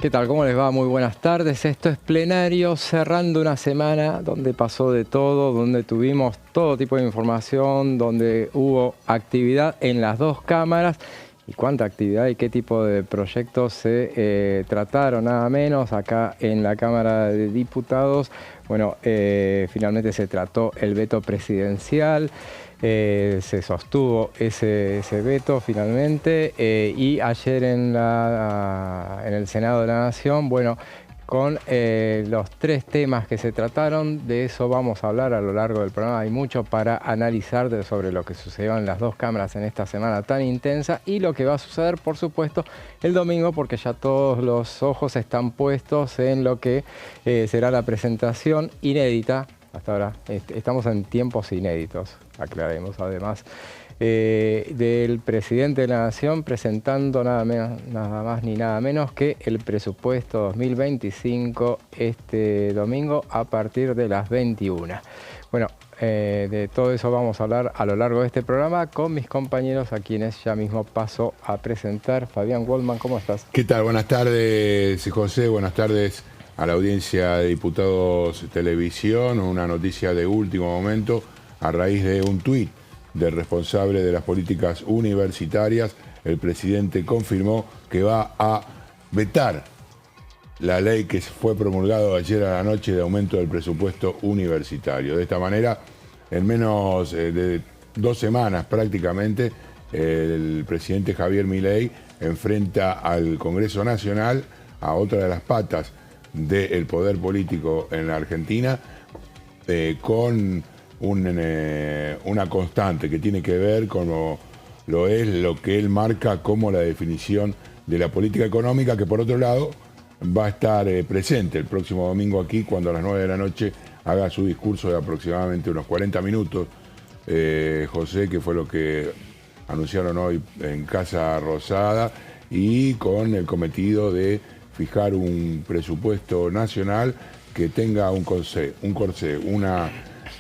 ¿Qué tal? ¿Cómo les va? Muy buenas tardes. Esto es Plenario, cerrando una semana donde pasó de todo, donde tuvimos todo tipo de información, donde hubo actividad en las dos cámaras. ¿Y cuánta actividad y qué tipo de proyectos se trataron? Nada menos acá en la Cámara de Diputados. Bueno, finalmente se trató el veto presidencial. Se sostuvo ese veto finalmente y ayer en el Senado de la Nación, bueno, con los tres temas que se trataron, de eso vamos a hablar a lo largo del programa. Hay mucho para analizar sobre lo que sucedió en las dos cámaras en esta semana tan intensa y lo que va a suceder, por supuesto, el domingo, porque ya todos los ojos están puestos en lo que será la presentación inédita. Hasta ahora estamos en tiempos inéditos, aclaremos además, del presidente de la Nación presentando nada más ni nada menos que el presupuesto 2025 este domingo a partir de las 21. Bueno, de todo eso vamos a hablar a lo largo de este programa con mis compañeros a quienes ya mismo paso a presentar. Fabián Waldman, ¿cómo estás? ¿Qué tal? Buenas tardes, José. Buenas tardes a la audiencia de Diputados Televisión. Una noticia de último momento a raíz de un tuit del responsable de las políticas universitarias. El presidente confirmó que va a vetar la ley que fue promulgada ayer a la noche de aumento del presupuesto universitario. De esta manera, en menos de 2 semanas prácticamente, el presidente Javier Milei enfrenta al Congreso Nacional, a otra de las patas del poder político en la Argentina, con una constante que tiene que ver con lo que él marca como la definición de la política económica, que por otro lado va a estar presente el próximo domingo aquí cuando a las 9 de la noche haga su discurso de aproximadamente unos 40 minutos, José, que fue lo que anunciaron hoy en Casa Rosada, y con el cometido de fijar un presupuesto nacional que tenga un corsé,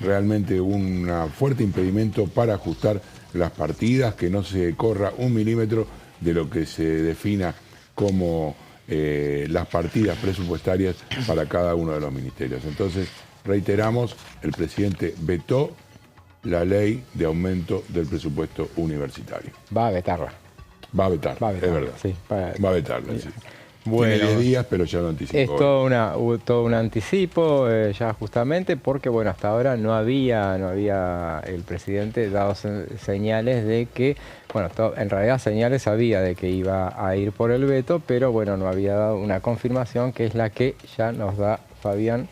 realmente un fuerte impedimento para ajustar las partidas, que no se corra un milímetro de lo que se defina como las partidas presupuestarias para cada uno de los ministerios. Entonces, reiteramos, el presidente vetó la ley de aumento del presupuesto universitario. Va a vetarla. Va a vetarla, es verdad. Sí, va a vetarla, sí. Bueno, tiene 10 días, pero ya lo anticipó. Es todo un anticipo ya justamente porque bueno, hasta ahora no había el presidente dado señales de que, bueno, en realidad señales había de que iba a ir por el veto, pero bueno, no había dado una confirmación que es la que ya nos da Fabián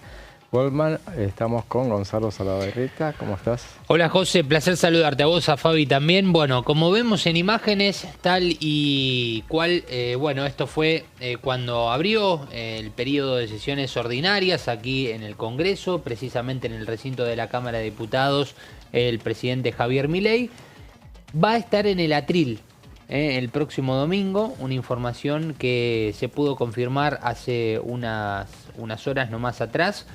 Waldman. Estamos con Gonzalo Salaverrieta. ¿Cómo estás? Hola José, placer saludarte a vos, a Fabi también. Bueno, como vemos en imágenes, tal y cual, bueno, esto fue cuando abrió el periodo de sesiones ordinarias aquí en el Congreso, precisamente en el recinto de la Cámara de Diputados, el presidente Javier Milei va a estar en el atril el próximo domingo, una información que se pudo confirmar hace unas horas nomás atrás.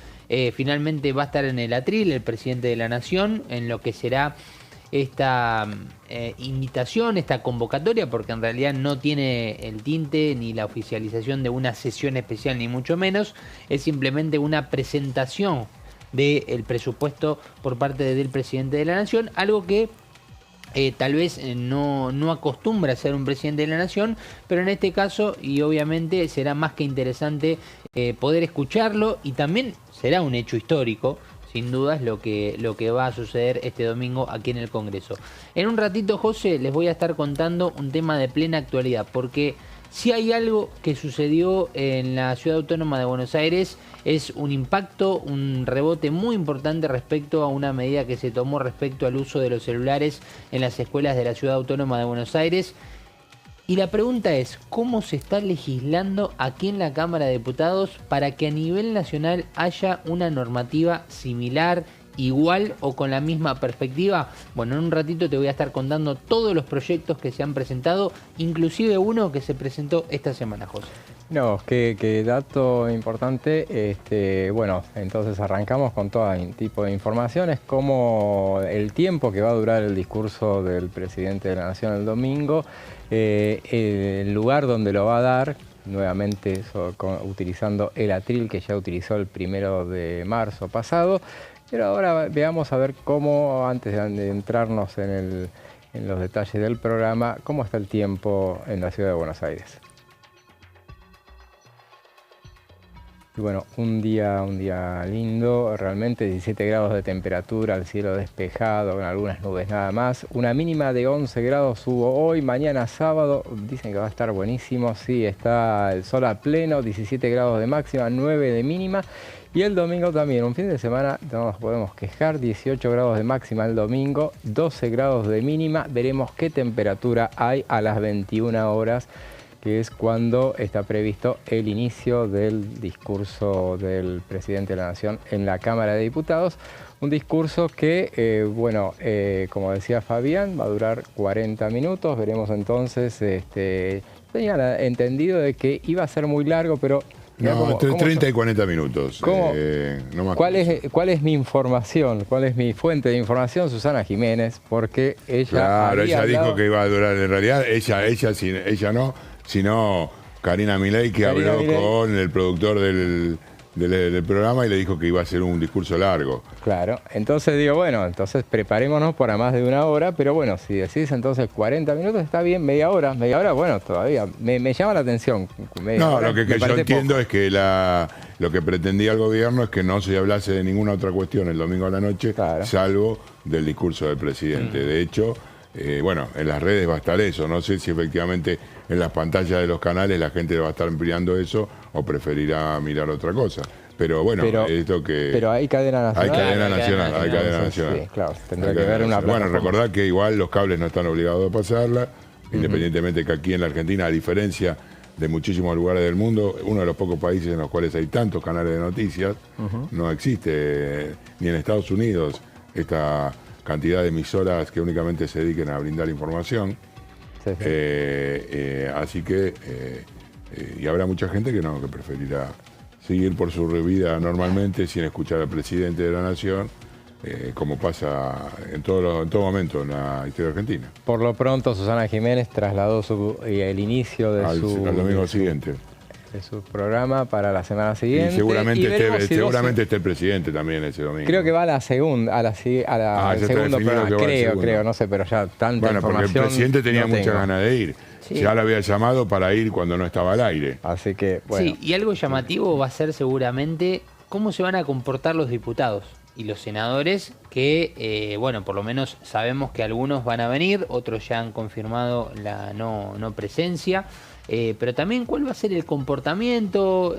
Finalmente va a estar en el atril el presidente de la Nación en lo que será esta invitación, esta convocatoria, porque en realidad no tiene el tinte ni la oficialización de una sesión especial, ni mucho menos. Es simplemente una presentación del presupuesto por parte del presidente de la Nación, algo que tal vez no acostumbra a ser un presidente de la Nación, pero en este caso, y obviamente será más que interesante poder escucharlo, y también será un hecho histórico, sin dudas, lo que va a suceder este domingo aquí en el Congreso. En un ratito, José, les voy a estar contando un tema de plena actualidad, porque si hay algo que sucedió en la Ciudad Autónoma de Buenos Aires, es un impacto, un rebote muy importante respecto a una medida que se tomó respecto al uso de los celulares en las escuelas de la Ciudad Autónoma de Buenos Aires. Y la pregunta es, ¿cómo se está legislando aquí en la Cámara de Diputados para que a nivel nacional haya una normativa similar, igual o con la misma perspectiva? Bueno, en un ratito te voy a estar contando todos los proyectos que se han presentado, inclusive uno que se presentó esta semana, José. No, qué dato importante. Bueno, entonces arrancamos con todo tipo de informaciones, como el tiempo que va a durar el discurso del presidente de la Nación el domingo, el lugar donde lo va a dar, nuevamente utilizando el atril que ya utilizó el 1 de marzo pasado. Pero ahora veamos a ver cómo, antes de entrarnos en los detalles del programa, cómo está el tiempo en la ciudad de Buenos Aires. Y bueno, un día lindo, realmente 17 grados de temperatura, el cielo despejado, con algunas nubes nada más. Una mínima de 11 grados hubo hoy, mañana sábado, dicen que va a estar buenísimo, sí, está el sol a pleno, 17 grados de máxima, 9 de mínima. Y el domingo también, un fin de semana, no nos podemos quejar, 18 grados de máxima el domingo, 12 grados de mínima. Veremos qué temperatura hay a las 21 horas. Que es cuando está previsto el inicio del discurso del presidente de la Nación en la Cámara de Diputados. Un discurso que, como decía Fabián, va a durar 40 minutos. Veremos entonces, tenía entendido de que iba a ser muy largo, pero... No, entre 30 y 40 minutos. No más. ¿Cuál es mi información? ¿Cuál es mi fuente de información? Susana Jiménez, porque ella... Claro, ella dijo que iba a durar, en realidad, ella no, sino Karina Milei, que habló con el productor del programa y le dijo que iba a ser un discurso largo. Claro, entonces digo, bueno, entonces preparémonos para más de una hora, pero bueno, si decís entonces 40 minutos está bien, media hora, bueno, todavía me llama la atención. No, lo que yo entiendo es que lo que pretendía el gobierno es que no se hablase de ninguna otra cuestión el domingo a la noche, claro, salvo del discurso del presidente. De hecho, en las redes va a estar eso, no sé si efectivamente en las pantallas de los canales la gente va a estar ampliando eso o preferirá mirar otra cosa. Pero bueno, esto que... Pero hay cadena nacional. Hay cadena nacional. Sí, claro, tendrá que ver una plataforma. Bueno, recordad que igual los cables no están obligados a pasarla, independientemente que aquí en la Argentina, a diferencia de muchísimos lugares del mundo, uno de los pocos países en los cuales hay tantos canales de noticias, no existe ni en Estados Unidos esta cantidad de emisoras que únicamente se dediquen a brindar información. Sí. Así que y habrá mucha gente que preferirá seguir por su vida normalmente sin escuchar al presidente de la Nación, como pasa en todo momento en la historia argentina. Por lo pronto, Susana Jiménez trasladó el inicio de al domingo siguiente de su programa para la semana siguiente. Y seguramente esté el presidente también ese domingo. Creo que va a la segunda, al segundo programa, creo, no sé, pero ya tanta información. Porque el presidente tenía muchas ganas de ir. Sí. Ya lo había llamado para ir cuando no estaba al aire. Así que, bueno. Sí, y algo llamativo va a ser seguramente cómo se van a comportar los diputados y los senadores que, por lo menos sabemos que algunos van a venir, otros ya han confirmado la no presencia. Pero también cuál va a ser el comportamiento,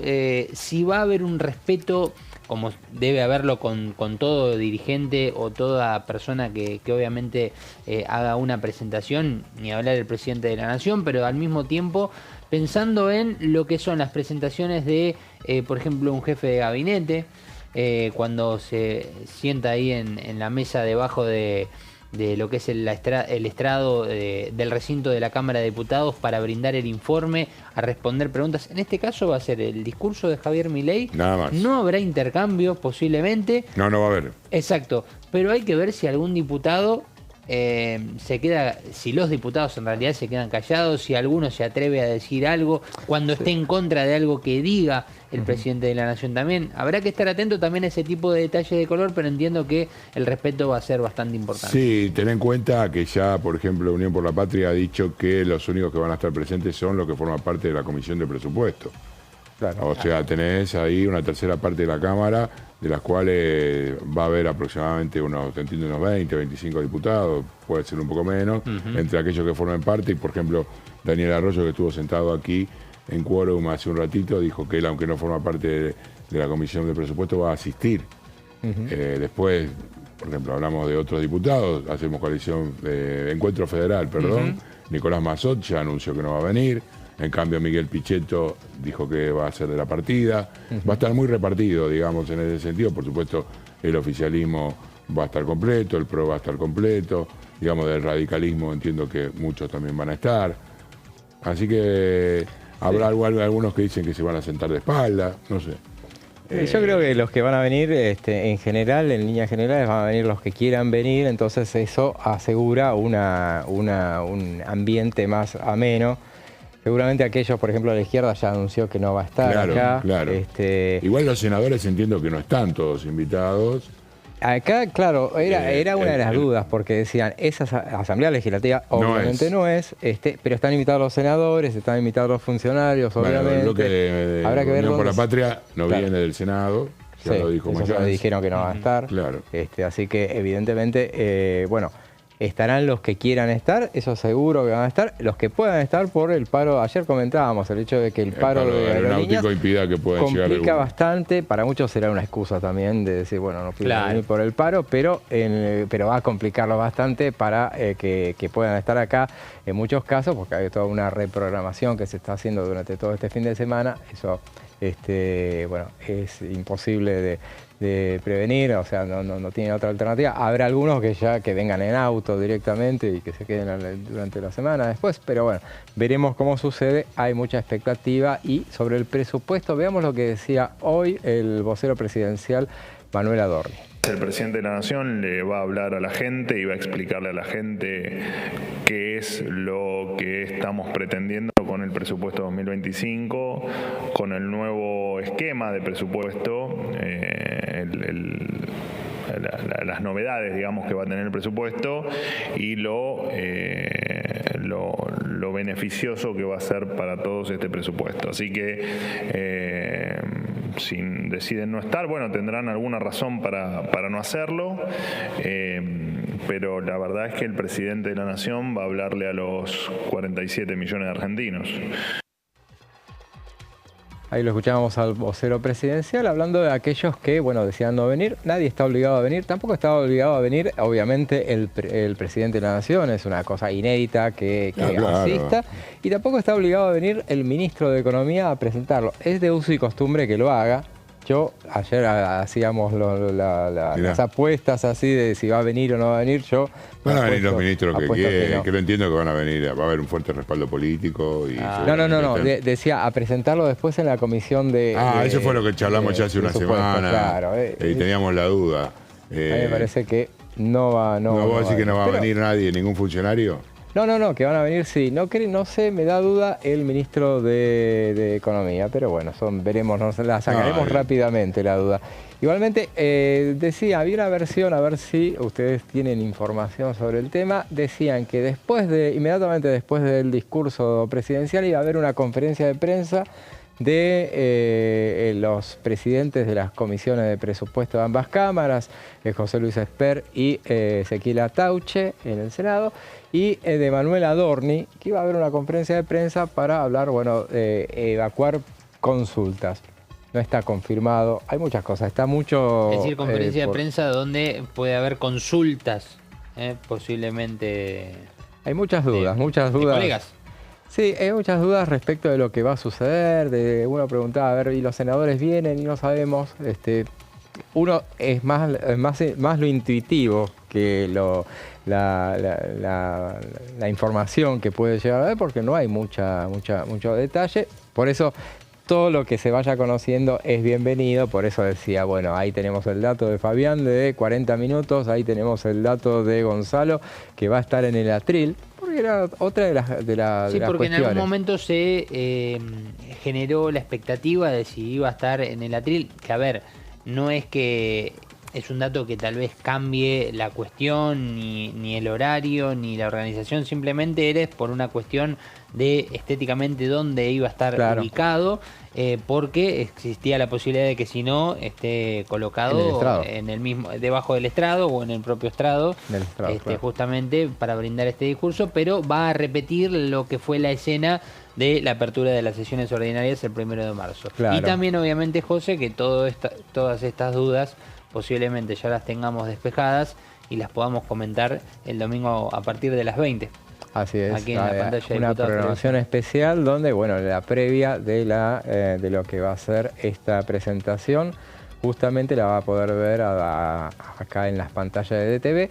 si va a haber un respeto, como debe haberlo con todo dirigente o toda persona que obviamente haga una presentación, ni hablar del presidente de la Nación, pero al mismo tiempo pensando en lo que son las presentaciones de, por ejemplo, un jefe de gabinete, cuando se sienta ahí en la mesa debajo de lo que es el estrado del recinto de la Cámara de Diputados para brindar el informe, a responder preguntas. En este caso va a ser el discurso de Javier Milei. Nada más. No habrá intercambio posiblemente. No va a haber. Exacto. Pero hay que ver si algún diputado se queda, si los diputados en realidad se quedan callados, si alguno se atreve a decir algo, cuando esté en contra de algo que diga el presidente de la Nación también. Habrá que estar atento también a ese tipo de detalles de color, pero entiendo que el respeto va a ser bastante importante. Sí, ten en cuenta que ya, por ejemplo, Unión por la Patria ha dicho que los únicos que van a estar presentes son los que forman parte de la Comisión de Presupuesto. Claro. O sea, tenés ahí una tercera parte de la Cámara, de las cuales va a haber aproximadamente unos 20, 25 diputados, puede ser un poco menos, entre aquellos que formen parte. Y, por ejemplo, Daniel Arroyo, que estuvo sentado aquí en quórum hace un ratito, dijo que él, aunque no forma parte de la Comisión de Presupuesto, va a asistir. Después, por ejemplo, hablamos de otros diputados, hacemos coalición de Encuentro Federal, perdón. Nicolás Mazzot ya anunció que no va a venir. En cambio, Miguel Pichetto dijo que va a ser de la partida. Va a estar muy repartido, digamos, en ese sentido. Por supuesto, el oficialismo va a estar completo, el PRO va a estar completo. Digamos, del radicalismo entiendo que muchos también van a estar. Así que habrá algunos que dicen que se van a sentar de espalda, no sé. Yo creo que los que van a venir, en general, en líneas generales, van a venir los que quieran venir. Entonces eso asegura un ambiente más ameno. seguramente aquellos, por ejemplo, de la izquierda ya anunció que no va a estar acá. Claro. Igual los senadores entiendo que no están todos invitados. Acá, claro, era una de las dudas, porque decían, esa asamblea legislativa obviamente no es, pero están invitados los senadores, están invitados los funcionarios, obviamente. Lo que habrá que ver Unión por la dónde... Patria no viene del Senado, ya lo dijo eso ya dijeron que no va a estar. Claro. Así que evidentemente, bueno, estarán los que quieran estar, eso seguro que van a estar, los que puedan estar por el paro. Ayer comentábamos el hecho de que el paro de aerolíneas impida que puedan llegar complica bastante. Para muchos será una excusa también de decir, bueno, no puedo venir por el paro, pero va a complicarlo bastante para que puedan estar acá en muchos casos, porque hay toda una reprogramación que se está haciendo durante todo este fin de semana. Eso bueno, es imposible de prevenir, o sea, no tiene otra alternativa. Habrá algunos que vengan en auto directamente y que se queden durante la semana después, pero bueno, veremos cómo sucede. Hay mucha expectativa. Y sobre el presupuesto, veamos lo que decía hoy el vocero presidencial, Manuel Adorni. El presidente de la Nación le va a hablar a la gente y va a explicarle a la gente qué es lo que estamos pretendiendo con el presupuesto 2025, con el nuevo esquema de presupuesto, las novedades, digamos, que va a tener el presupuesto y lo beneficioso que va a ser para todos este presupuesto. Así que si deciden no estar, bueno, tendrán alguna razón para no hacerlo, pero la verdad es que el presidente de la Nación va a hablarle a los 47 millones de argentinos. Ahí lo escuchábamos al vocero presidencial hablando de aquellos que, bueno, decían no venir. Nadie está obligado a venir, tampoco está obligado a venir, obviamente, el presidente de la Nación, es una cosa inédita que asista, y tampoco está obligado a venir el ministro de Economía a presentarlo. Es de uso y costumbre que lo haga. Yo, ayer hacíamos las apuestas así de si va a venir o no va a venir. Van a venir los ministros que quieren, que lo entiendo que van a venir. Va a haber un fuerte respaldo político. Y no. Decía a presentarlo después en la comisión de... eso fue lo que charlamos ya hace una semana. Claro. Y teníamos la duda. A mí me parece que no va... ¿No vos decís que no va a venir nadie, ningún funcionario? No, que van a venir, sí. No sé, me da duda el ministro de Economía, pero bueno, veremos, la sacaremos rápidamente la duda. Igualmente, decía, había una versión, a ver si ustedes tienen información sobre el tema, decían que inmediatamente después del discurso presidencial iba a haber una conferencia de prensa de los presidentes de las comisiones de presupuesto de ambas cámaras, José Luis Esper y Ezequiel Atauche en el Senado, y de Manuel Adorni, que iba a haber una conferencia de prensa para hablar, bueno, de evacuar consultas. No está confirmado, hay muchas cosas, está mucho... Es decir, conferencia de prensa donde puede haber consultas, posiblemente... Hay muchas dudas. De colegas. Sí, hay muchas dudas respecto de lo que va a suceder. Uno preguntaba, a ver, ¿y los senadores vienen? Y no sabemos. Uno es más lo intuitivo que la información que puede llegar a ver, porque no hay mucho detalle. Por eso todo lo que se vaya conociendo es bienvenido. Por eso decía, bueno, ahí tenemos el dato de Fabián de 40 minutos, ahí tenemos el dato de Gonzalo, que va a estar en el atril. Porque era otra de las cuestiones. Sí, porque en algún momento se generó la expectativa de si iba a estar en el atril, que a ver, no es que es un dato que tal vez cambie la cuestión, ni el horario, ni la organización, simplemente eres por una cuestión de estéticamente dónde iba a estar ubicado, porque existía la posibilidad de que si no esté colocado en el mismo, debajo del estrado o en el propio estrado, justamente para brindar este discurso, pero va a repetir lo que fue la escena de la apertura de las sesiones ordinarias el 1 de marzo. Y también obviamente, José, que todas estas dudas posiblemente ya las tengamos despejadas y las podamos comentar el domingo a partir de las 20. Así es, aquí en la pantalla una programación especial donde, bueno, la previa de lo que va a ser esta presentación, justamente la va a poder ver acá en las pantallas de DTV.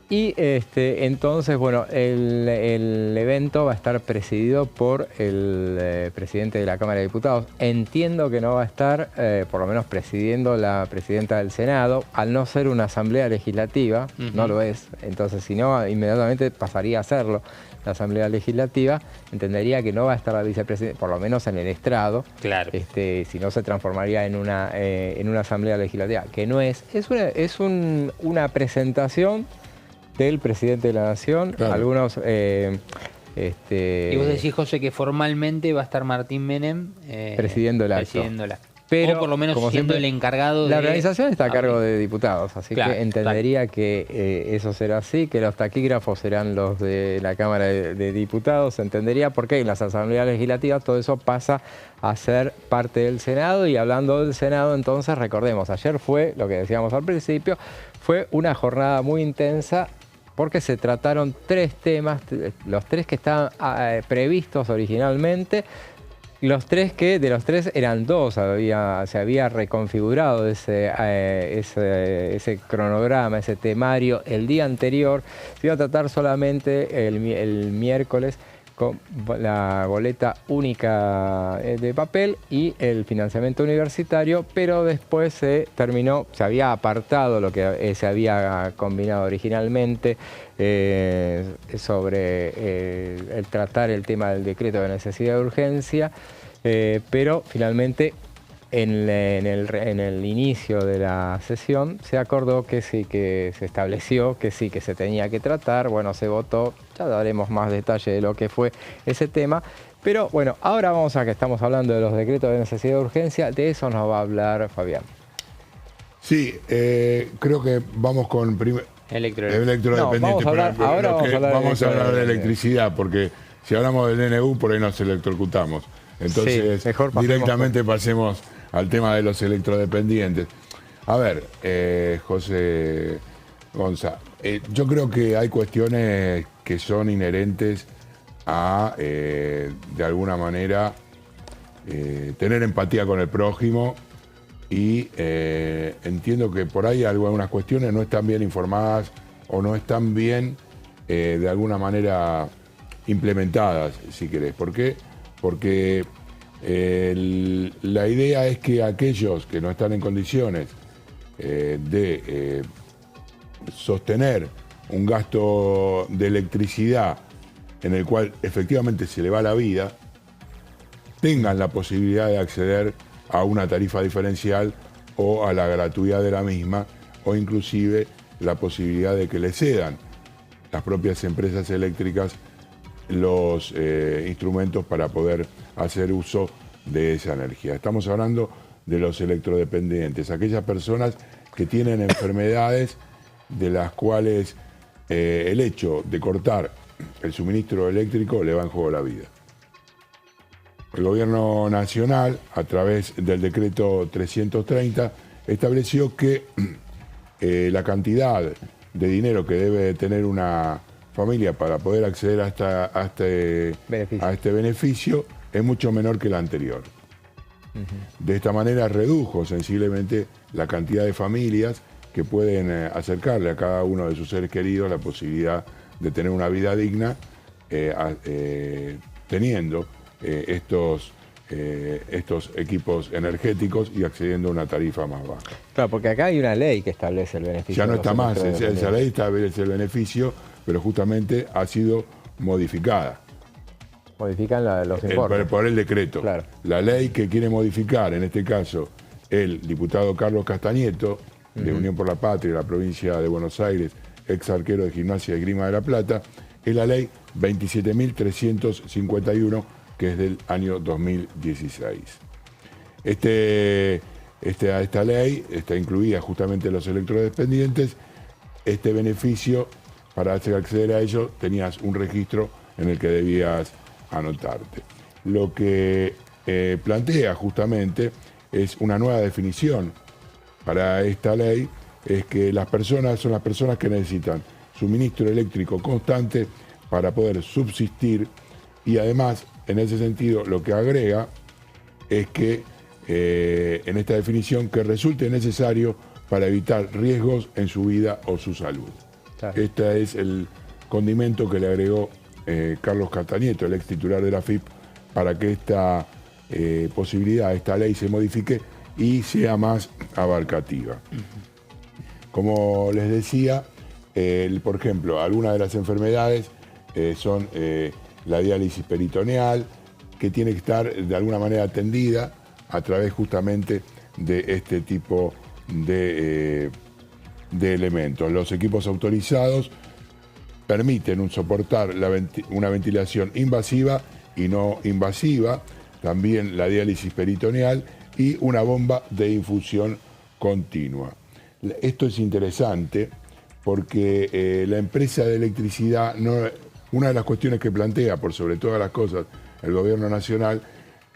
Y entonces, bueno, el evento va a estar presidido por el presidente de la Cámara de Diputados. Entiendo que no va a estar, por lo menos presidiendo la presidenta del Senado, al no ser una asamblea legislativa, no lo es. Entonces, si no, inmediatamente pasaría a serlo la asamblea legislativa. Entendería que no va a estar la vicepresidenta, por lo menos en el estrado. Claro. Si no, se transformaría en una asamblea legislativa, que no es. Es una presentación del presidente de la Nación. Claro. Algunos... y vos decís, José, que formalmente va a estar Martín Menem presidiendo el acto. Pero, o por lo menos siendo siempre, el encargado la organización está a cargo de diputados, así claro, que entendería que eso será así, que los taquígrafos serán los de la Cámara de Diputados. Entendería por qué en las asambleas legislativas todo eso pasa a ser parte del Senado. Y hablando del Senado, entonces recordemos, ayer fue, lo que decíamos al principio, fue una jornada muy intensa, porque se trataron 3 temas, los 3 que estaban previstos originalmente. De los 3 eran 2, se había reconfigurado ese cronograma, ese temario el día anterior. Se iba a tratar solamente el miércoles con la boleta única de papel y el financiamiento universitario, pero después se había apartado lo que se había combinado originalmente sobre el tratar el tema del decreto de necesidad de urgencia, pero finalmente en el inicio de la sesión se acordó que sí, que se estableció que sí, que se tenía que tratar. Bueno, se votó, ya daremos más detalle de lo que fue ese tema. Pero bueno, ahora vamos a que estamos hablando de los decretos de necesidad de urgencia, de eso nos va a hablar Fabián. Sí, creo que vamos con electrodependiente. No, vamos a hablar de electricidad, porque si hablamos del DNU, por ahí nos electrocutamos. Entonces, sí, mejor directamente pasemos al tema de los electrodependientes. A ver, José Gonza, yo creo que hay cuestiones que son inherentes a, de alguna manera, tener empatía con el prójimo, y entiendo que por ahí algunas cuestiones no están bien informadas o no están bien, de alguna manera, implementadas, si querés. ¿Por qué? Porque la idea es que aquellos que no están en condiciones de sostener un gasto de electricidad en el cual efectivamente se le va la vida, tengan la posibilidad de acceder a una tarifa diferencial o a la gratuidad de la misma, o inclusive la posibilidad de que le cedan las propias empresas eléctricas los instrumentos para poder hacer uso de esa energía. Estamos hablando de los electrodependientes, aquellas personas que tienen enfermedades de las cuales el hecho de cortar el suministro eléctrico le va en juego la vida. El Gobierno Nacional, a través del decreto 330, estableció que la cantidad de dinero que debe tener una familia para poder acceder a este beneficio es mucho menor que la anterior. De esta manera redujo sensiblemente la cantidad de familias que pueden acercarle a cada uno de sus seres queridos la posibilidad de tener una vida digna, teniendo estos equipos energéticos y accediendo a una tarifa más baja. Claro, porque acá hay una ley que establece el beneficio. Ya no está más, esa ley establece el beneficio, pero justamente ha sido modificada. Modifican los importes. Por el decreto. Claro. La ley que quiere modificar, en este caso, el diputado Carlos Castañeto, de Unión por la Patria, de la provincia de Buenos Aires, ex arquero de Gimnasia y Esgrima de La Plata, es la ley 27.351, que es del año 2016. Esta ley está incluida justamente en los electrodependientes. Este beneficio, para acceder a ello, tenías un registro en el que debías anotarte. Lo que plantea justamente es una nueva definición para esta ley, es que las personas son las personas que necesitan suministro eléctrico constante para poder subsistir, y además, en ese sentido, lo que agrega es que en esta definición, que resulte necesario para evitar riesgos en su vida o su salud. Claro. Este es el condimento que le agregó Carlos Castañeto, el ex titular de la AFIP, para que esta posibilidad, esta ley se modifique y sea más abarcativa. Como les decía, por ejemplo, algunas de las enfermedades son la diálisis peritoneal, que tiene que estar de alguna manera atendida a través justamente de este tipo de elementos. Los equipos autorizados permiten soportar una ventilación invasiva y no invasiva, también la diálisis peritoneal y una bomba de infusión continua. Esto es interesante porque la empresa de electricidad, una de las cuestiones que plantea, por sobre todas las cosas, el gobierno nacional,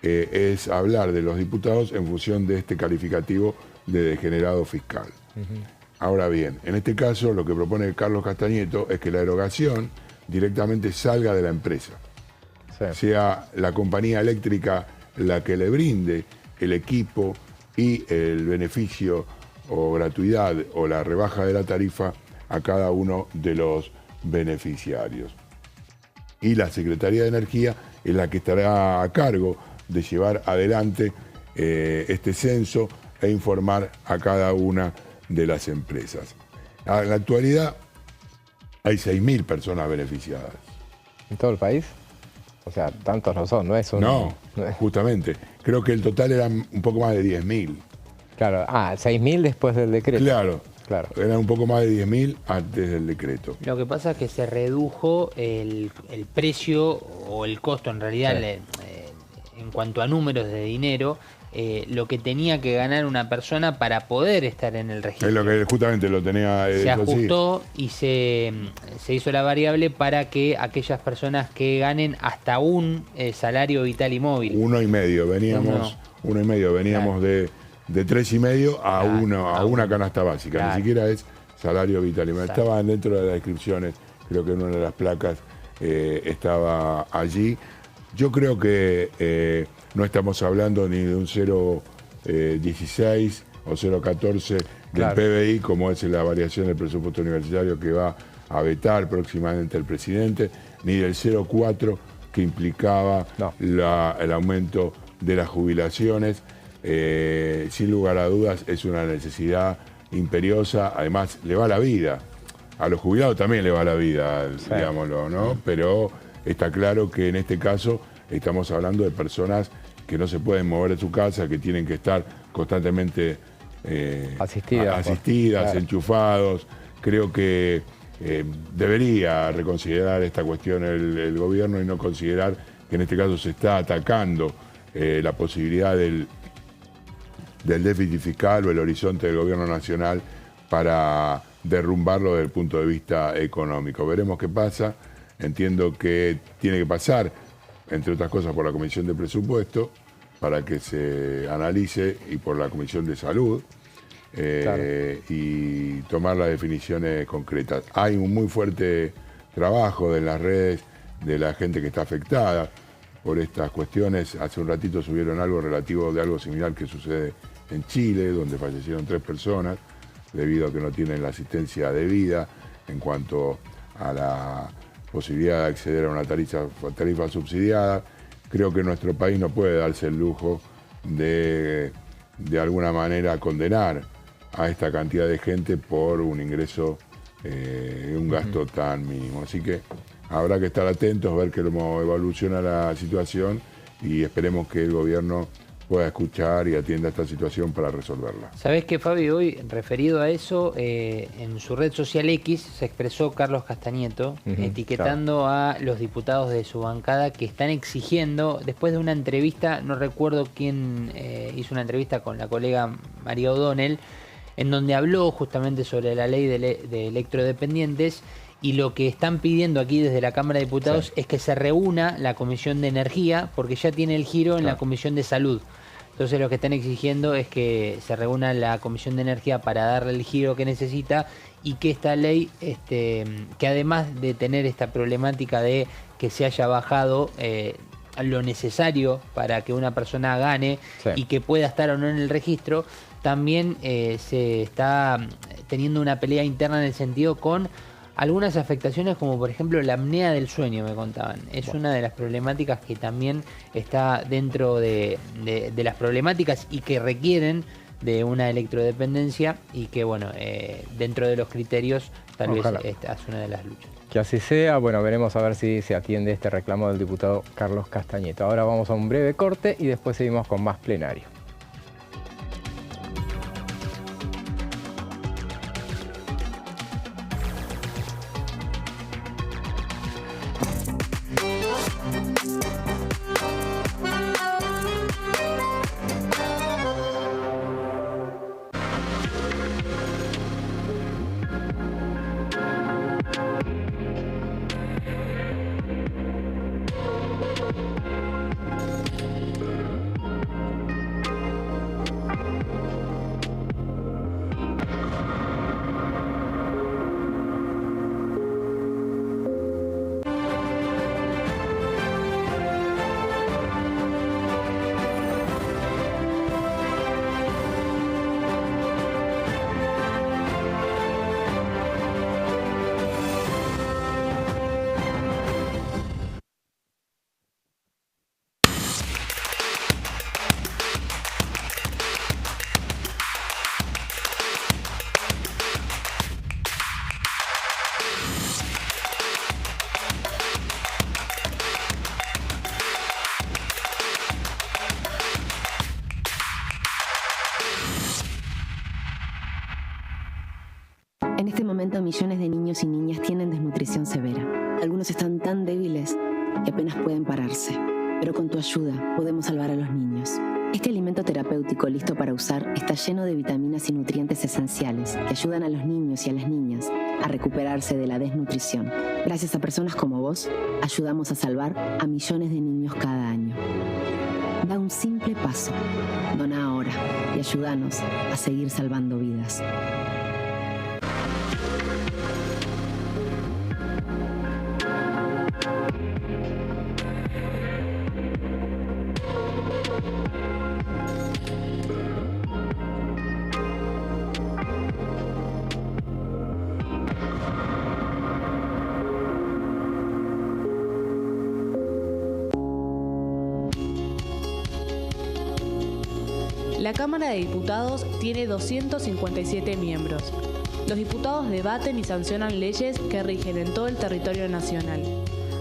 es hablar de los diputados en función de este calificativo de degenerado fiscal. Ahora bien, en este caso lo que propone Carlos Castañeto es que la erogación directamente salga de la empresa. Sí. Sea la compañía eléctrica la que le brinde el equipo y el beneficio o gratuidad o la rebaja de la tarifa a cada uno de los beneficiarios. Y la Secretaría de Energía es la que estará a cargo de llevar adelante este censo e informar a cada una de las empresas. En la actualidad hay 6.000 personas beneficiadas. ¿En todo el país? O sea, tantos no son, no es un... No, justamente. Creo que el total eran un poco más de 10.000. Claro, 6.000 después del decreto. Claro, claro. Eran un poco más de 10.000 antes del decreto. Lo que pasa es que se redujo el precio o el costo, en realidad, en cuanto a números de dinero, lo que tenía que ganar una persona para poder estar en el registro. Es lo que justamente lo tenía... Se ajustó y se hizo la variable para que aquellas personas que ganen hasta un salario vital y móvil. 1,5. Veníamos, 1,5. Veníamos claro. de 3,5 a, claro, a una canasta básica. Claro. Ni siquiera es salario vital y móvil. Estaban dentro de las descripciones, creo que en una de las placas estaba allí. Yo creo que no estamos hablando ni de un 0,16 o 0,14 del claro. PBI, como es la variación del presupuesto universitario que va a vetar próximamente el presidente, ni del 0,4 que implicaba el aumento de las jubilaciones. Sin lugar a dudas es una necesidad imperiosa, además le va la vida. A los jubilados también le va la vida, sí. Digámoslo, ¿no? Pero está claro que en este caso estamos hablando de personas que no se pueden mover de su casa, que tienen que estar constantemente asistidas, claro. Enchufados. Creo que debería reconsiderar esta cuestión el gobierno y no considerar que en este caso se está atacando la posibilidad del déficit fiscal o el horizonte del gobierno nacional para derrumbarlo desde el punto de vista económico. Veremos qué pasa. Entiendo que tiene que pasar, entre otras cosas, por la Comisión de Presupuesto, para que se analice, y por la Comisión de Salud, claro. Y tomar las definiciones concretas. Hay un muy fuerte trabajo en las redes de la gente que está afectada por estas cuestiones. Hace un ratito subieron algo relativo de algo similar que sucede en Chile, donde fallecieron 3 personas debido a que no tienen la asistencia debida en cuanto a la posibilidad de acceder a una tarifa subsidiada. Creo que nuestro país no puede darse el lujo de alguna manera condenar a esta cantidad de gente por un ingreso, un gasto tan mínimo. Así que habrá que estar atentos, ver cómo evoluciona la situación y esperemos que el gobierno pueda escuchar y atienda esta situación para resolverla. ¿Sabés qué, Fabi? Hoy, referido a eso, en su red social X se expresó Carlos Castañeto, etiquetando a los diputados de su bancada que están exigiendo, después de una entrevista, no recuerdo quién hizo una entrevista con la colega María O'Donnell, en donde habló justamente sobre la ley de electrodependientes, y lo que están pidiendo aquí desde la Cámara de Diputados es que se reúna la Comisión de Energía, porque ya tiene el giro en la Comisión de Salud. Entonces lo que están exigiendo es que se reúna la Comisión de Energía para darle el giro que necesita y que esta ley, que además de tener esta problemática de que se haya bajado lo necesario para que una persona gane y que pueda estar o no en el registro, también se está teniendo una pelea interna en el sentido con algunas afectaciones como por ejemplo la apnea del sueño, me contaban. Es una de las problemáticas que también está dentro de las problemáticas y que requieren de una electrodependencia y que bueno, dentro de los criterios tal Ojalá. vez esta es una de las luchas. Que así sea. Bueno, veremos a ver si se atiende este reclamo del diputado Carlos Castañeto. Ahora vamos a un breve corte y después seguimos con más plenario. En este momento, millones de niños y niñas tienen desnutrición severa. Algunos están tan débiles que apenas pueden pararse. Pero con tu ayuda podemos salvar a los niños. Este alimento terapéutico listo para usar está lleno de vitaminas y nutrientes esenciales que ayudan a los niños y a las niñas a recuperarse de la desnutrición. Gracias a personas como vos, ayudamos a salvar a millones de niños cada año. Da un simple paso. Dona ahora y ayúdanos a seguir salvando vidas. La Cámara de Diputados tiene 257 miembros. Los diputados debaten y sancionan leyes que rigen en todo el territorio nacional.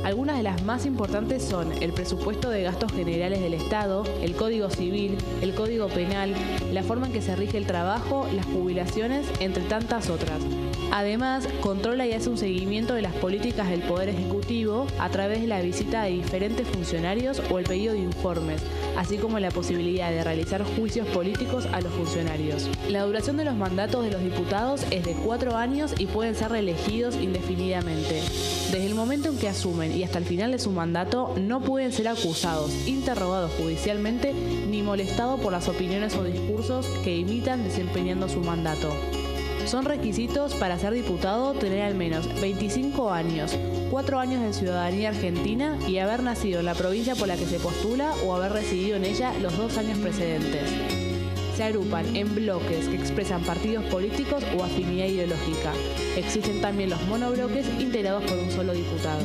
Algunas de las más importantes son el presupuesto de gastos generales del Estado, el Código Civil, el Código Penal, la forma en que se rige el trabajo, las jubilaciones, entre tantas otras. Además, controla y hace un seguimiento de las políticas del Poder Ejecutivo a través de la visita de diferentes funcionarios o el pedido de informes, así como la posibilidad de realizar juicios políticos a los funcionarios. La duración de los mandatos de los diputados es de 4 años y pueden ser reelegidos indefinidamente. Desde el momento en que asumen y hasta el final de su mandato, no pueden ser acusados, interrogados judicialmente, ni molestados por las opiniones o discursos que imitan desempeñando su mandato. Son requisitos para ser diputado tener al menos 25 años, 4 años de ciudadanía argentina y haber nacido en la provincia por la que se postula o haber residido en ella los 2 años precedentes. Se agrupan en bloques que expresan partidos políticos o afinidad ideológica. Existen también los monobloques integrados por un solo diputado.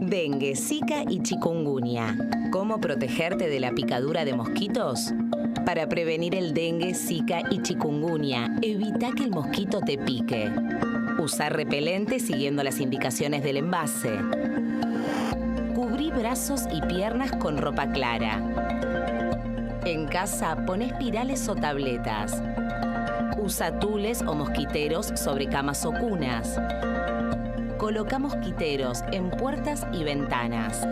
Dengue, Zika y chikungunya. ¿Cómo protegerte de la picadura de mosquitos? Para prevenir el dengue, Zika y chikungunya, evita que el mosquito te pique. Usar repelente siguiendo las indicaciones del envase. Cubrí brazos y piernas con ropa clara. En casa, pon espirales o tabletas. Usa tules o mosquiteros sobre camas o cunas. Coloca mosquiteros en puertas y ventanas.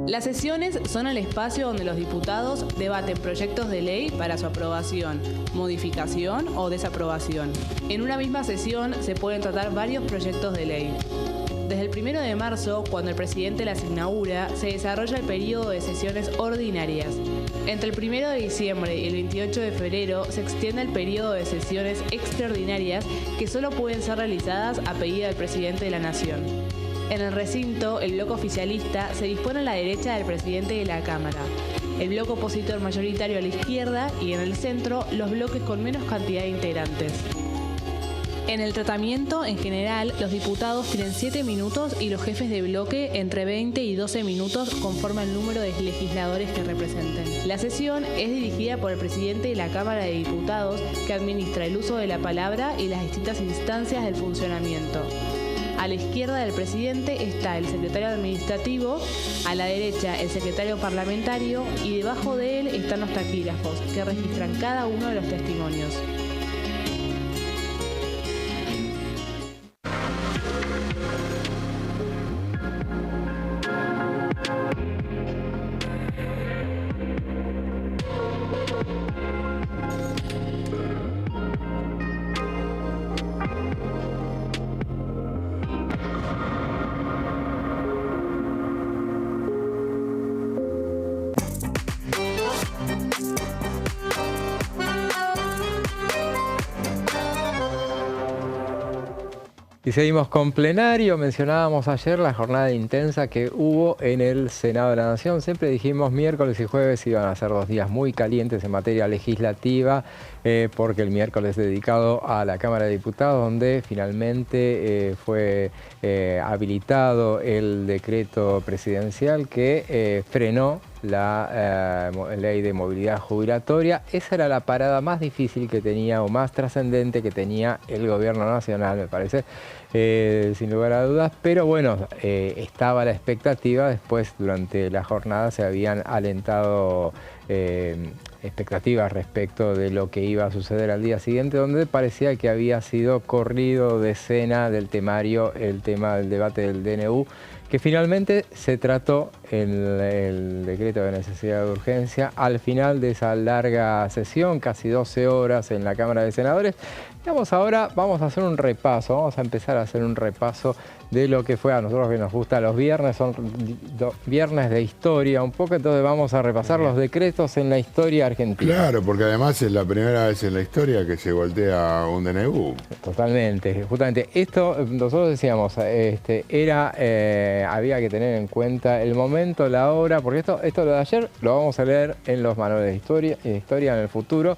Las sesiones son el espacio donde los diputados debaten proyectos de ley para su aprobación, modificación o desaprobación. En una misma sesión se pueden tratar varios proyectos de ley. Desde el 1 de marzo, cuando el presidente las inaugura, se desarrolla el periodo de sesiones ordinarias. Entre el 1 de diciembre y el 28 de febrero se extiende el periodo de sesiones extraordinarias que solo pueden ser realizadas a pedido del presidente de la Nación. En el recinto, el bloque oficialista se dispone a la derecha del presidente de la Cámara, el bloque opositor mayoritario a la izquierda y en el centro los bloques con menos cantidad de integrantes. En el tratamiento, en general, los diputados tienen 7 minutos y los jefes de bloque entre 20 y 12 minutos conforme al número de legisladores que representen. La sesión es dirigida por el presidente de la Cámara de Diputados, que administra el uso de la palabra y las distintas instancias del funcionamiento. A la izquierda del presidente está el secretario administrativo, a la derecha el secretario parlamentario y debajo de él están los taquígrafos, que registran cada uno de los testimonios. Y seguimos con plenario. Mencionábamos ayer la jornada intensa que hubo en el Senado de la Nación. Siempre dijimos miércoles y jueves iban a ser 2 días muy calientes en materia legislativa, porque el miércoles dedicado a la Cámara de Diputados, donde finalmente fue habilitado el decreto presidencial que frenó la ley de movilidad jubilatoria. Esa era la parada más difícil que tenía, o más trascendente que tenía el gobierno nacional, me parece, sin lugar a dudas. Pero bueno, estaba la expectativa. Después, durante la jornada, se habían alentado expectativas respecto de lo que iba a suceder al día siguiente, donde parecía que había sido corrido de escena del temario el tema del debate del DNU, que finalmente se trató el decreto de necesidad de urgencia al final de esa larga sesión, casi 12 horas en la Cámara de Senadores. Ahora vamos a hacer un repaso, vamos a empezar a hacer un repaso de lo que fue a nosotros que nos gusta los viernes, son viernes de historia un poco, entonces vamos a repasar los decretos en la historia argentina. Claro, porque además es la primera vez en la historia que se voltea un DNU. Totalmente, justamente esto nosotros decíamos, había que tener en cuenta el momento, la hora, porque esto lo de ayer lo vamos a leer en los manuales de historia en el futuro.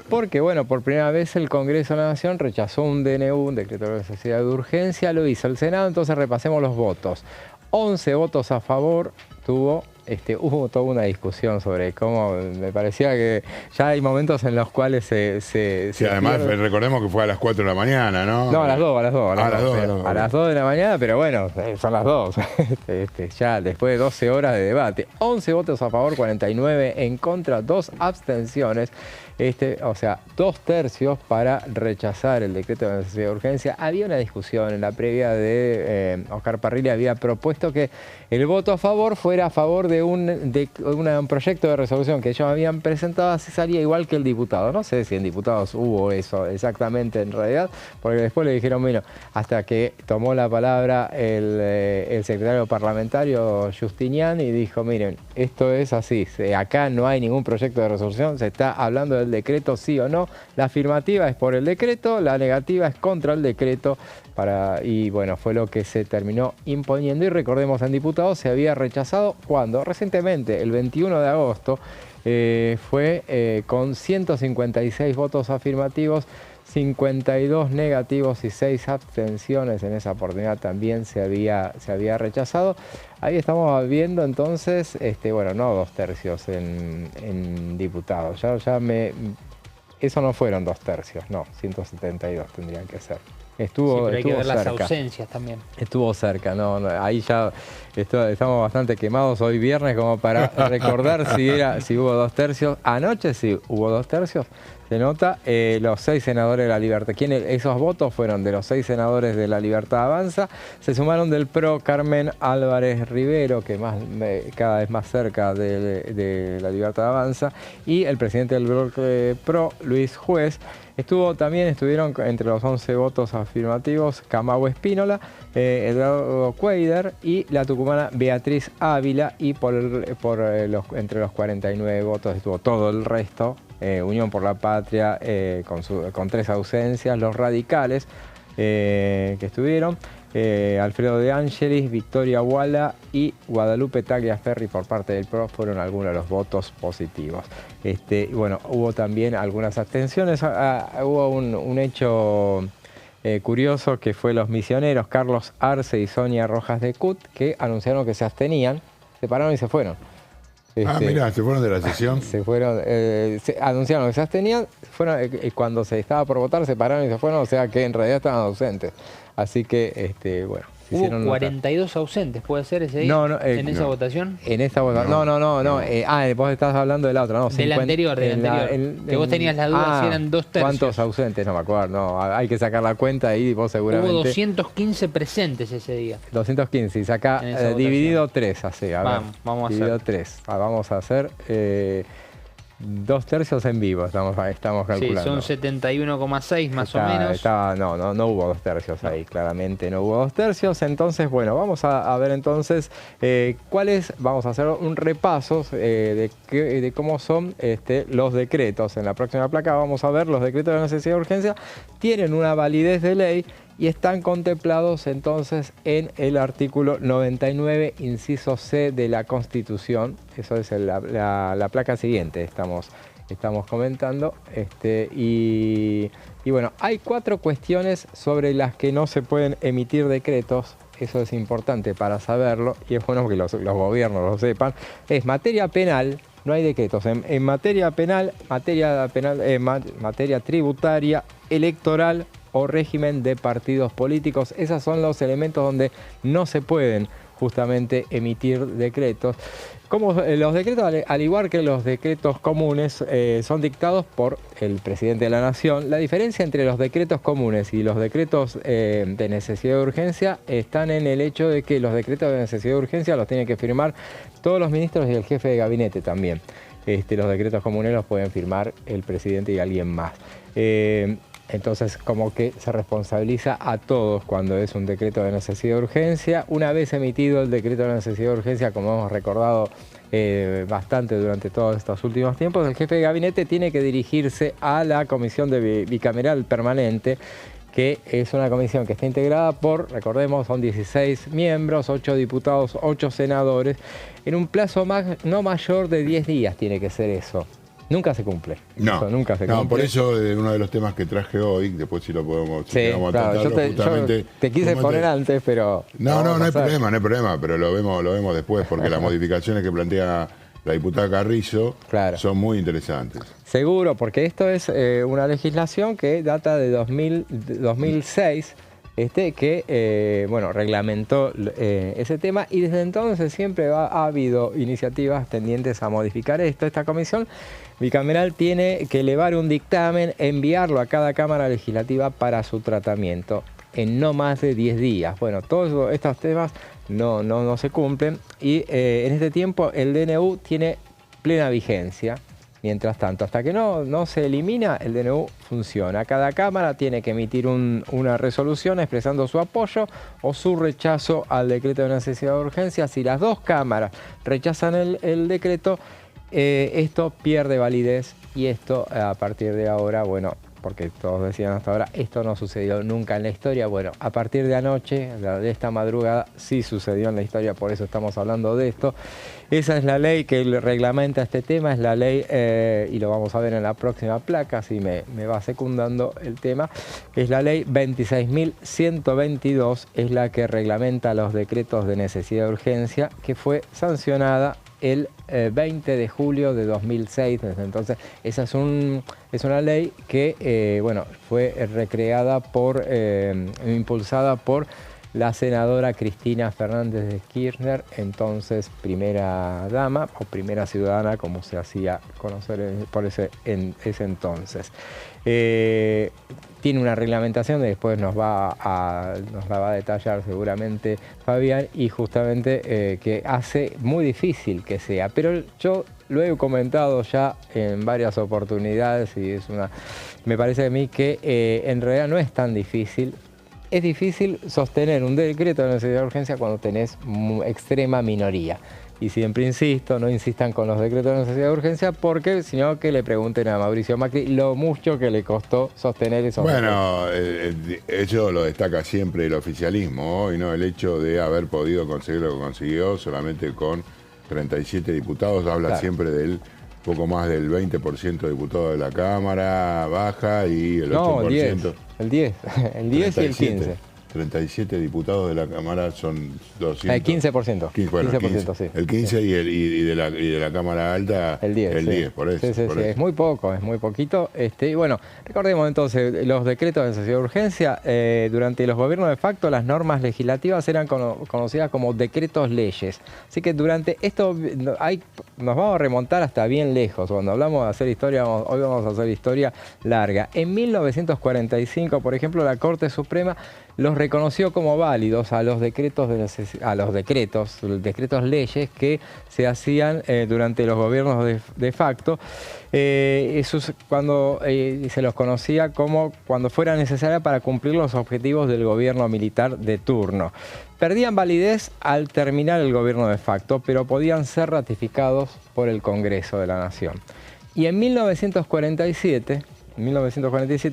Porque, bueno, por primera vez el Congreso de la Nación rechazó un DNU, un decreto de necesidad de urgencia, lo hizo el Senado, entonces repasemos los votos. 11 votos a favor tuvo, hubo toda una discusión sobre cómo, me parecía que ya hay momentos en los cuales Sí, además pierde. Recordemos que fue a las 4 de la mañana, ¿no? No, a las 2, a las 2. A las 2 de la mañana, pero bueno, son las 2. Ya después de 12 horas de debate. 11 votos a favor, 49 en contra, 2 abstenciones. O sea, 2/3 para rechazar el decreto de necesidad de urgencia. Había una discusión en la previa de Oscar Parrilli, había propuesto que el voto a favor fuera a favor de un proyecto de resolución que ellos habían presentado, así salía igual que el diputado. No sé si en diputados hubo eso exactamente en realidad, porque después le dijeron, bueno, hasta que tomó la palabra el secretario parlamentario Justinian y dijo, miren, esto es así, acá no hay ningún proyecto de resolución, se está hablando del decreto sí o no. La afirmativa es por el decreto, la negativa es contra el decreto, y bueno, fue lo que se terminó imponiendo. Y recordemos, en diputados se había rechazado cuando recientemente, el 21 de agosto, fue con 156 votos afirmativos, 52 negativos y 6 abstenciones. En esa oportunidad también se había rechazado. Ahí estamos viendo entonces, bueno, no 2/3 en diputados. Eso no fueron 2/3, no, 172 tendrían que ser. Estuvo, pero hay que ver las cerca. ausencias también. Estuvo cerca, ahí ya estamos bastante quemados hoy viernes como para recordar si hubo 2 tercios. Anoche sí hubo 2 tercios. Se nota, los 6 senadores de La Libertad. Esos votos fueron de los 6 senadores de La Libertad Avanza. Se sumaron del PRO Carmen Álvarez Rivero, que cada vez más cerca de La Libertad Avanza, y el presidente del bloque PRO, Luis Juez. Estuvieron entre los 11 votos afirmativos Camau Espínola, Eduardo Cuader y la tucumana Beatriz Ávila, y entre los 49 votos estuvo todo el resto. Unión por la Patria con 3 ausencias, los radicales que estuvieron, Alfredo De Angelis, Victoria Wala y Guadalupe Tagliaferri por parte del PRO fueron algunos de los votos positivos. Bueno, hubo también algunas abstenciones. Hubo un hecho curioso que fue los misioneros Carlos Arce y Sonia Rojas de Cut, que anunciaron que se abstenían, se pararon y se fueron. Mirá, se fueron de la sesión. Se fueron, anunciaron que se abstenían, cuando se estaba por votar se pararon y se fueron, o sea que en realidad estaban ausentes. Así que, bueno. Hubo 42 ausentes, ¿puede ser ese día? ¿En esa votación? En esa votación. No. Vos estás hablando de la otra, ¿no? Del anterior. Que vos tenías la duda si eran 2 tercios. ¿Cuántos ausentes? No me acuerdo. No, hay que sacar la cuenta ahí, vos seguramente. Hubo 215 presentes ese día. 215, y saca dividido 3, así. Vamos a dividido hacer. 3. Vamos a hacer 2 tercios en vivo, estamos calculando. Sí, son 71,6 más o menos. No hubo 2 tercios ahí, claramente no hubo 2 tercios. Entonces, bueno, vamos a ver entonces vamos a hacer un repaso de cómo son los decretos. En la próxima placa vamos a ver los decretos de necesidad de urgencia. Tienen una validez de ley y están contemplados entonces en el artículo 99, inciso C de la Constitución. Eso es la placa siguiente, estamos comentando. Y bueno, hay 4 cuestiones sobre las que no se pueden emitir decretos. Eso es importante para saberlo y es bueno que los gobiernos lo sepan. Es materia penal, no hay decretos. En materia penal, materia tributaria, electoral o régimen de partidos políticos. Esos son los elementos donde no se pueden justamente emitir decretos. Como los decretos, al igual que los decretos comunes, son dictados por el presidente de la Nación. La diferencia entre los decretos comunes y los decretos de necesidad de urgencia están en el hecho de que los decretos de necesidad de urgencia los tienen que firmar todos los ministros y el jefe de gabinete también. Los decretos comunes los pueden firmar el presidente y alguien más. Entonces, como que se responsabiliza a todos cuando es un decreto de necesidad de urgencia. Una vez emitido el decreto de necesidad de urgencia, como hemos recordado bastante durante todos estos últimos tiempos, el jefe de gabinete tiene que dirigirse a la comisión de bicameral permanente, que es una comisión que está integrada por, recordemos, son 16 miembros, 8 diputados, 8 senadores. En un plazo no mayor de 10 días tiene que ser eso. Nunca se cumple. Nunca se cumple. Por eso uno de los temas que traje hoy, después si lo podemos yo te quise poner antes, pero... No hay problema, pero lo vemos después, porque las modificaciones que plantea la diputada Carrizo son muy interesantes. Seguro, porque esto es una legislación que data de 2006, que reglamentó ese tema, y desde entonces siempre ha habido iniciativas tendientes a modificar esto. Esta comisión bicameral tiene que elevar un dictamen, enviarlo a cada Cámara Legislativa para su tratamiento en no más de 10 días. Bueno, todos estos temas no se cumplen y en este tiempo el DNU tiene plena vigencia. Mientras tanto, hasta que no se elimina, el DNU funciona. Cada Cámara tiene que emitir una resolución expresando su apoyo o su rechazo al decreto de necesidad de urgencia. Si las 2 cámaras rechazan el decreto, esto pierde validez y esto a partir de ahora, porque todos decían hasta ahora, esto no sucedió nunca en la historia. Bueno, a partir de anoche, de esta madrugada, sí sucedió en la historia, por eso estamos hablando de esto. Esa es la ley que reglamenta este tema, es la ley, y lo vamos a ver en la próxima placa, si me va secundando el tema, es la ley 26.122, es la que reglamenta los decretos de necesidad de urgencia, que fue sancionada el 20 de julio de 2006. Desde entonces, esa es una ley que bueno, fue recreada impulsada por la senadora Cristina Fernández de Kirchner, entonces primera dama o primera ciudadana, como se hacía conocer en ese entonces. Tiene una reglamentación, después nos la va a detallar seguramente Fabián, y justamente que hace muy difícil que sea. Pero yo lo he comentado ya en varias oportunidades y me parece a mí que en realidad no es tan difícil. Es difícil sostener un decreto de necesidad de urgencia cuando tenés extrema minoría. Y siempre insisto, no insistan con los decretos de necesidad de urgencia, porque sino que le pregunten a Mauricio Macri lo mucho que le costó sostener esos decretos. Bueno, eso lo destaca siempre el oficialismo, y no el hecho de haber podido conseguir lo que consiguió solamente con 37 diputados. Habla siempre del poco más del 20% de diputados de la Cámara Baja y el 8%. No, el 10 y el 15. 37 diputados de la Cámara son 200. El 15%. 15%, sí. El 15 y de la Cámara Alta el 10. El 10, por eso. Sí, es muy poco, es muy poquito. Y bueno, recordemos entonces, los decretos de necesidad de urgencia, durante los gobiernos de facto, las normas legislativas eran conocidas como decretos leyes. Así que durante esto nos vamos a remontar hasta bien lejos. Cuando hablamos de hacer historia, hoy vamos a hacer historia larga. En 1945, por ejemplo, la Corte Suprema los reconoció como válidos a los decretos leyes que se hacían durante los gobiernos de facto. Cuando se los conocía como cuando fuera necesaria para cumplir los objetivos del gobierno militar de turno. Perdían validez al terminar el gobierno de facto, pero podían ser ratificados por el Congreso de la Nación. Y en 1947,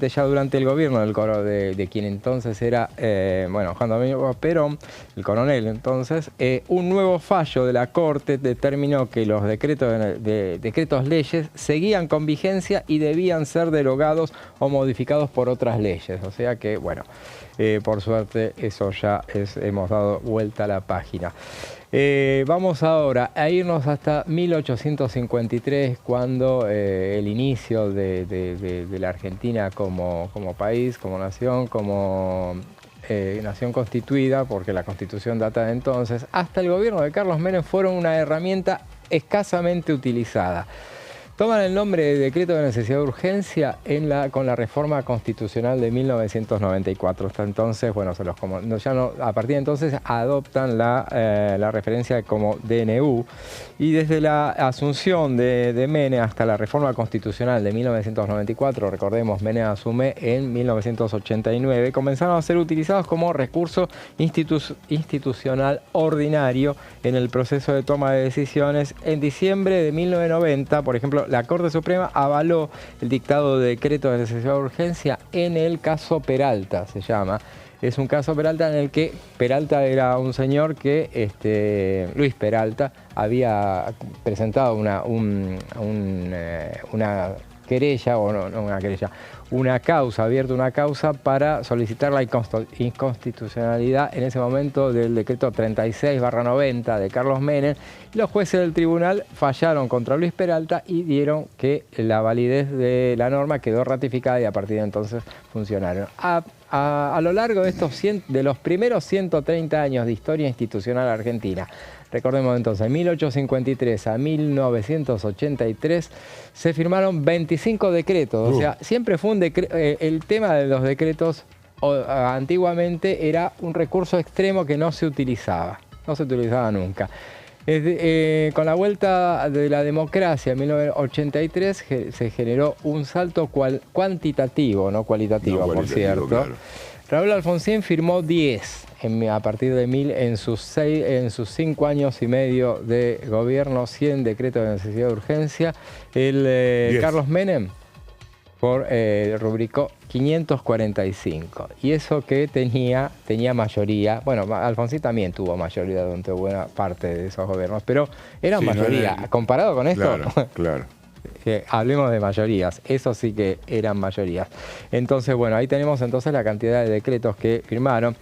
ya durante el gobierno de quien entonces era Juan Domingo Perón, el coronel entonces, un nuevo fallo de la Corte determinó que los decretos leyes seguían con vigencia y debían ser derogados o modificados por otras leyes. O sea que, bueno, por suerte eso ya hemos dado vuelta a la página. Vamos ahora a irnos hasta 1853, cuando el inicio de la Argentina como país, como nación, nación constituida, porque la Constitución data de entonces, hasta el gobierno de Carlos Menem fueron una herramienta escasamente utilizada. Toman el nombre de decreto de necesidad de urgencia con la reforma constitucional de 1994. Hasta entonces, bueno, a partir de entonces adoptan la referencia como DNU, y desde la asunción de Menem hasta la reforma constitucional de 1994, recordemos, Menem asume en 1989, comenzaron a ser utilizados como recurso institucional ordinario en el proceso de toma de decisiones. En diciembre de 1990, por ejemplo, la Corte Suprema avaló el dictado de decreto de necesidad de urgencia en el caso Peralta, se llama. Es un caso Peralta en el que Peralta era un señor que, Luis Peralta, había presentado una querella, o no una querella, abierto una causa para solicitar la inconstitucionalidad en ese momento del decreto 36/90 de Carlos Menem. Los jueces del tribunal fallaron contra Luis Peralta y dieron que la validez de la norma quedó ratificada, y a partir de entonces funcionaron. A lo largo de los primeros 130 años de historia institucional argentina, recordemos entonces, 1853 a 1983, se firmaron 25 decretos. O sea, siempre fue el tema de los decretos antiguamente era un recurso extremo que no se utilizaba nunca. Con la vuelta de la democracia en 1983 se generó un salto cuantitativo, no cualitativo, por cierto. Claro. Raúl Alfonsín firmó 10 a partir de en sus 5 años y medio de gobierno, 100 decretos de necesidad de urgencia. Carlos Menem rubricó 545. Y eso que tenía mayoría. Bueno, Alfonsín también tuvo mayoría durante buena parte de esos gobiernos, pero eran mayoría. Comparado con esto, claro. Hablemos de mayorías, eso sí que eran mayorías. Entonces, bueno, ahí tenemos entonces la cantidad de decretos que firmaron.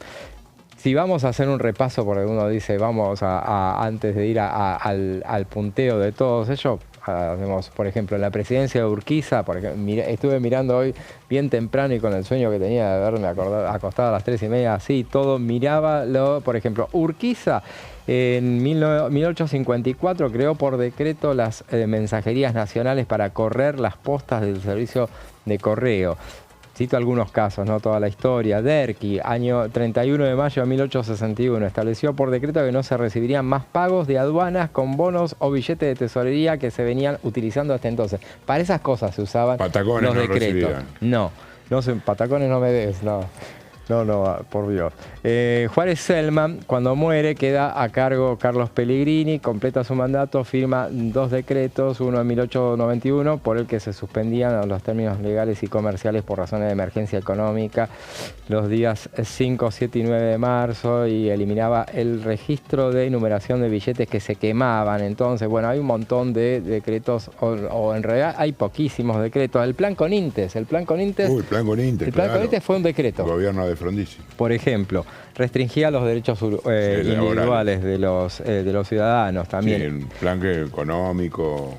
Si vamos a hacer un repaso, porque uno dice, vamos antes de ir al punteo de todos ellos, hacemos, por ejemplo, en la presidencia de Urquiza, estuve mirando hoy bien temprano y con el sueño que tenía de haberme acostado a las 3:30, así, todo miraba, por ejemplo, Urquiza en 1854 creó por decreto las mensajerías nacionales para correr las postas del servicio de correo. Cito algunos casos, no toda la historia. Derqui, año 31 de mayo de 1861, estableció por decreto que no se recibirían más pagos de aduanas con bonos o billetes de tesorería que se venían utilizando hasta entonces. Para esas cosas se usaban Patacones los decretos. No No, patacones no me des, no. No, por Dios. Juárez Selman, cuando muere, queda a cargo Carlos Pellegrini, completa su mandato, firma 2 decretos, uno en 1891, por el que se suspendían los términos legales y comerciales por razones de emergencia económica los días 5, 7 y 9 de marzo y eliminaba el registro de numeración de billetes que se quemaban. Entonces, bueno, hay un montón de decretos, o en realidad hay poquísimos decretos. El plan Conintes. El plan Conintes fue un decreto. El gobierno de Frondizi. Por ejemplo, restringía los derechos individuales de los ciudadanos también. Sí, un plan económico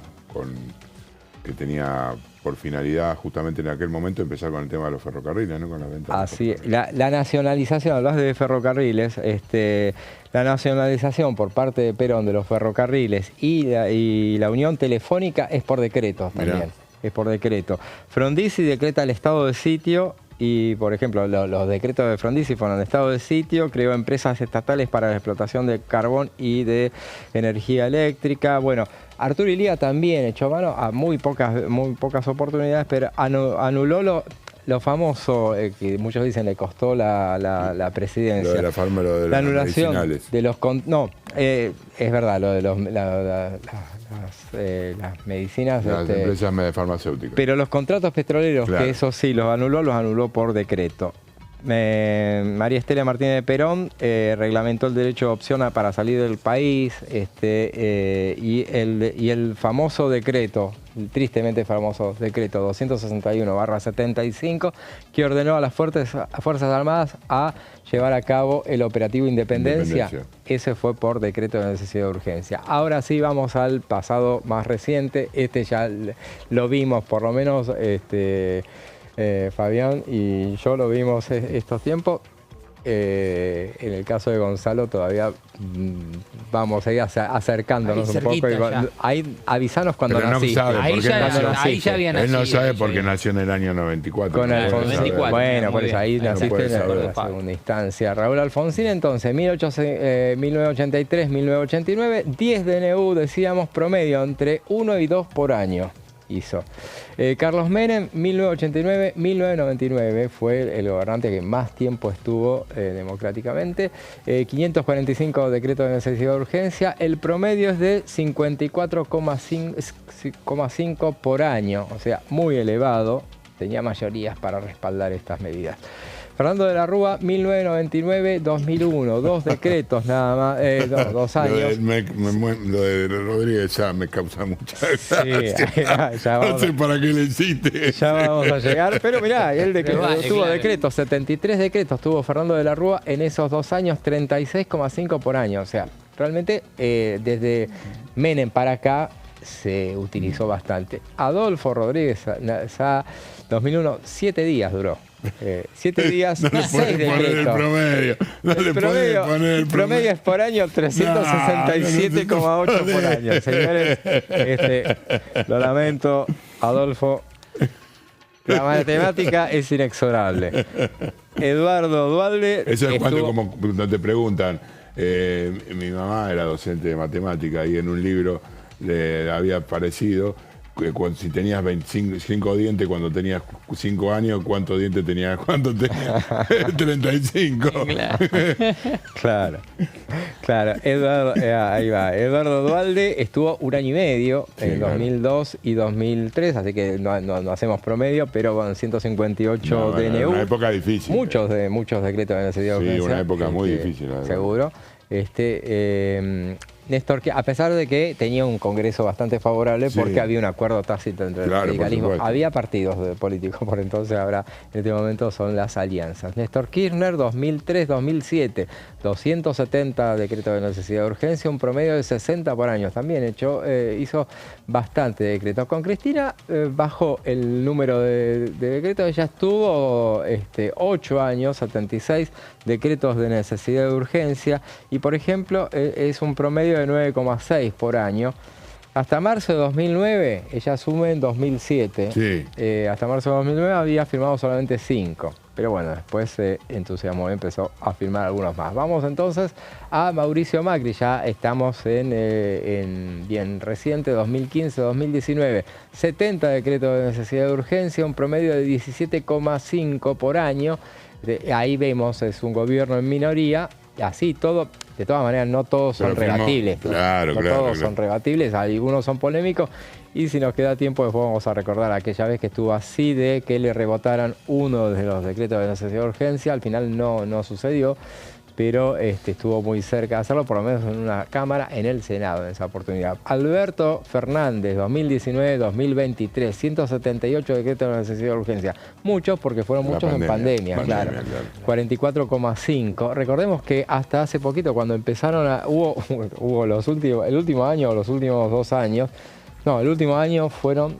que tenía por finalidad justamente en aquel momento empezar con el tema de los ferrocarriles, ¿no? Con la venta. Así, la nacionalización, hablas de ferrocarriles, la nacionalización por parte de Perón de los ferrocarriles y la unión telefónica es por decreto también. Mirá. Es por decreto. Frondizi decreta el estado de sitio. Y, por ejemplo, los decretos de Frondizi fueron de estado de sitio, creó empresas estatales para la explotación de carbón y de energía eléctrica. Bueno, Arturo Illia también echó mano a muy pocas oportunidades, pero anuló lo famoso, que muchos dicen le costó la presidencia. Lo de la fármaca, lo de la las anulación medicinales. De los... No, es verdad, lo de las medicinas. Las empresas farmacéuticas. Pero los contratos petroleros, claro, que eso sí, los anuló por decreto. María Estela Martínez de Perón reglamentó el derecho de opción para salir del país y el famoso decreto, el tristemente famoso decreto 261/75, que ordenó a las Fuerzas Armadas a llevar a cabo el operativo Independencia. Ese fue por decreto de necesidad de urgencia. Ahora sí vamos al pasado más reciente. Ya lo vimos, por lo menos Fabián y yo lo vimos estos tiempos. En el caso de Gonzalo todavía vamos a ir acercándonos un poco. Ahí avisanos cuando naciste. Ahí ya había nacido. Él no sabe porque nació en el año 94. Con Alfonsín. Bueno, por eso ahí naciste en la segunda instancia. Raúl Alfonsín, entonces, 1983-1989, 10 DNU, decíamos, promedio, entre 1 y 2 por año. Hizo. Carlos Menem, 1989-1999, fue el gobernante que más tiempo estuvo democráticamente. 545 decretos de necesidad de urgencia. El promedio es de 54,5 por año, o sea, muy elevado. Tenía mayorías para respaldar estas medidas. Fernando de la Rúa, 1999-2001, 2 decretos nada más, 2 años. Lo de Rodríguez ya me causa mucha gracia. Sí, ya vamos, no sé para qué le hiciste. Ya vamos a llegar, pero mirá, él tuvo decretos, 73 decretos tuvo Fernando de la Rúa en esos 2 años, 36,5 por año. O sea, realmente desde Menem para acá se utilizó bastante. Adolfo Rodríguez, 2001, 7 días duró. 7 días, no 6 decretos. El promedio es por año 367,8 por año. Señores, lo lamento, Adolfo. La matemática es inexorable. Eduardo Duhalde. Eso es cuando te preguntan. Mi mamá era docente de matemática y en un libro le había aparecido que si tenías 25 dientes cuando tenías 5 años, ¿cuántos dientes tenías? ¿Cuánto tenías? 35. Claro. Eduardo, ahí va. Eduardo Duhalde estuvo 1 año y medio, en 2002 y 2003, así que no hacemos promedio, pero con 158 DNU. Una época difícil. Muchos decretos de necesidad de urgencia. Sí, una época muy difícil. Seguro. Néstor, a pesar de que tenía un congreso bastante favorable porque había un acuerdo tácito entre el radicalismo. Había partidos políticos por entonces, ahora en este momento son las alianzas. Néstor Kirchner, 2003-2007, 270 decretos de necesidad de urgencia, un promedio de 60 por año. También hizo bastante decretos. Con Cristina bajó el número de decretos, ella estuvo 8 años, 76 decretos de necesidad de urgencia y, por ejemplo, es un promedio de 9,6 por año. Hasta marzo de 2009, ella asume en 2007, hasta marzo de 2009 había firmado solamente 5. Pero bueno, después se entusiasmó y empezó a firmar algunos más. Vamos entonces a Mauricio Macri, ya estamos en bien reciente, 2015-2019. 70 decretos de necesidad de urgencia, un promedio de 17,5 por año. Ahí vemos, es un gobierno en minoría, así todo. De todas maneras, no todos son rebatibles. No todos son rebatibles, algunos son polémicos. Y si nos queda tiempo, después vamos a recordar aquella vez que estuvo así de que le rebotaran uno de los decretos de necesidad de urgencia. Al final no sucedió, pero estuvo muy cerca de hacerlo, por lo menos en una Cámara, en el Senado, en esa oportunidad. Alberto Fernández, 2019-2023, 178 decretos de necesidad de urgencia. Muchos, porque fueron muchos en pandemia, claro. 44,5. Recordemos que hasta hace poquito, cuando empezaron hubo el último año o los últimos 2 años, no, el último año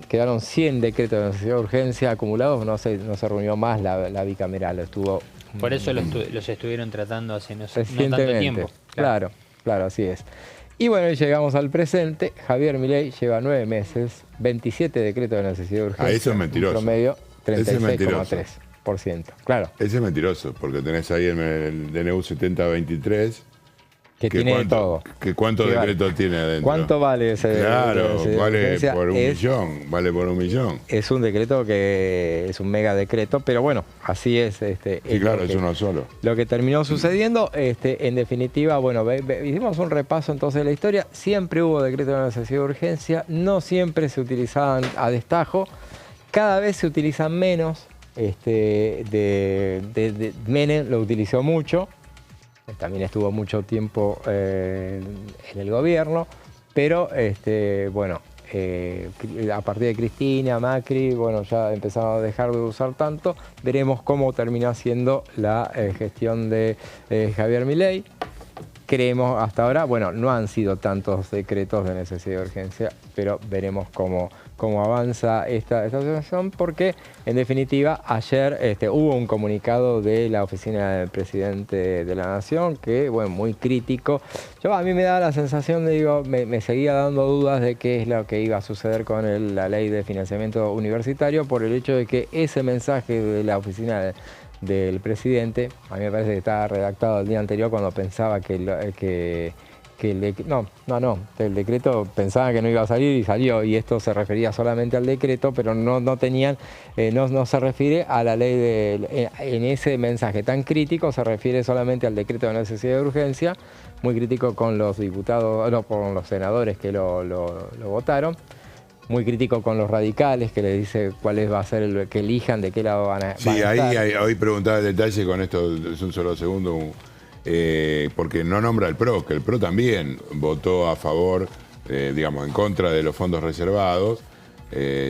quedaron 100 decretos de necesidad de urgencia acumulados, no se reunió más la bicameral, estuvo... Por eso los estuvieron tratando hace no tanto tiempo. Claro, así es. Y bueno, llegamos al presente. Javier Milei lleva 9 meses, 27 decretos de necesidad de urgencia. Eso es mentiroso. Un promedio 36,3%. Claro. Ese es mentiroso, porque tenés ahí el DNU 7023... Que tiene todo. ¿Cuántos decretos tiene adentro? ¿Cuánto vale ese decreto? Claro, vale por un millón. Es un decreto que es un mega decreto, pero bueno, así es. Claro, es uno solo. Lo que terminó sucediendo, en definitiva, bueno, hicimos un repaso entonces de la historia. Siempre hubo decretos de necesidad de urgencia, no siempre se utilizaban a destajo, cada vez se utilizan menos. Menem lo utilizó mucho. También estuvo mucho tiempo en el gobierno, pero bueno, a partir de Cristina, Macri, bueno, ya empezaron a dejar de usar tanto. Veremos cómo termina siendo la gestión de Javier Milei. Creemos hasta ahora, bueno, no han sido tantos decretos de necesidad de urgencia, pero veremos cómo avanza esta situación, porque en definitiva ayer hubo un comunicado de la oficina del presidente de la Nación que, bueno, muy crítico. A mí me daba la sensación me seguía dando dudas de qué es lo que iba a suceder con la ley de financiamiento universitario, por el hecho de que ese mensaje de la oficina del presidente, a mí me parece que estaba redactado el día anterior cuando pensaba el decreto pensaba que no iba a salir y salió, y esto se refería solamente al decreto, pero no se refiere a la ley en ese mensaje tan crítico se refiere solamente al decreto de necesidad de urgencia, muy crítico con los diputados, con los senadores que lo votaron. Muy crítico con los radicales, que le dice cuál va a ser el que elijan, de qué lado van a estar. Ahí preguntaba el detalle, con esto es un solo segundo, porque no nombra el PRO, que el PRO también votó a favor, en contra de los fondos reservados.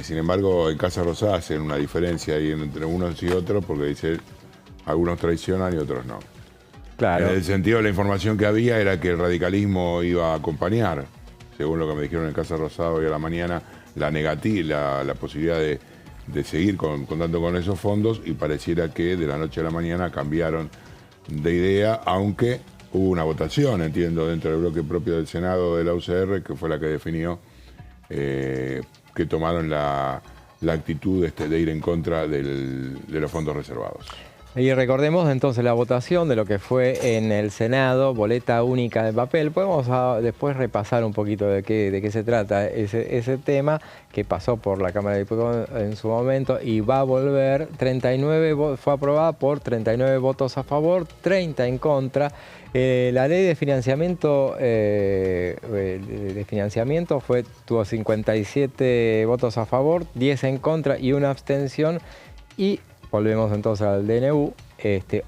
Sin embargo, en Casa Rosada hacen una diferencia ahí entre unos y otros, porque dice algunos traicionan y otros no. Claro. En el sentido de la información que había era que el radicalismo iba a acompañar, según lo que me dijeron en Casa Rosada hoy a la mañana, la posibilidad de seguir contando con esos fondos, y pareciera que de la noche a la mañana cambiaron de idea, aunque hubo una votación, entiendo, dentro del bloque propio del Senado de la UCR, que fue la que definió que tomaron la actitud de ir en contra de los fondos reservados. Y recordemos entonces la votación de lo que fue en el Senado, boleta única de papel. Podemos después repasar un poquito de qué se trata ese tema, que pasó por la Cámara de Diputados en su momento y va a volver. Fue aprobada por 39 votos a favor, 30 en contra. La ley de financiamiento, tuvo 57 votos a favor, 10 en contra y una abstención. Y volvemos entonces al DNU,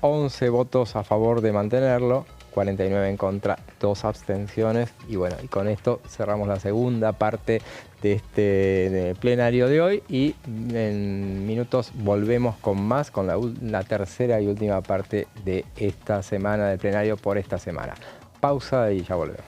11 votos a favor de mantenerlo, 49 en contra, 2 abstenciones. Y bueno, y con esto cerramos la segunda parte de este plenario de hoy y en minutos volvemos con más, con la tercera y última parte de esta semana del plenario por esta semana. Pausa y ya volvemos.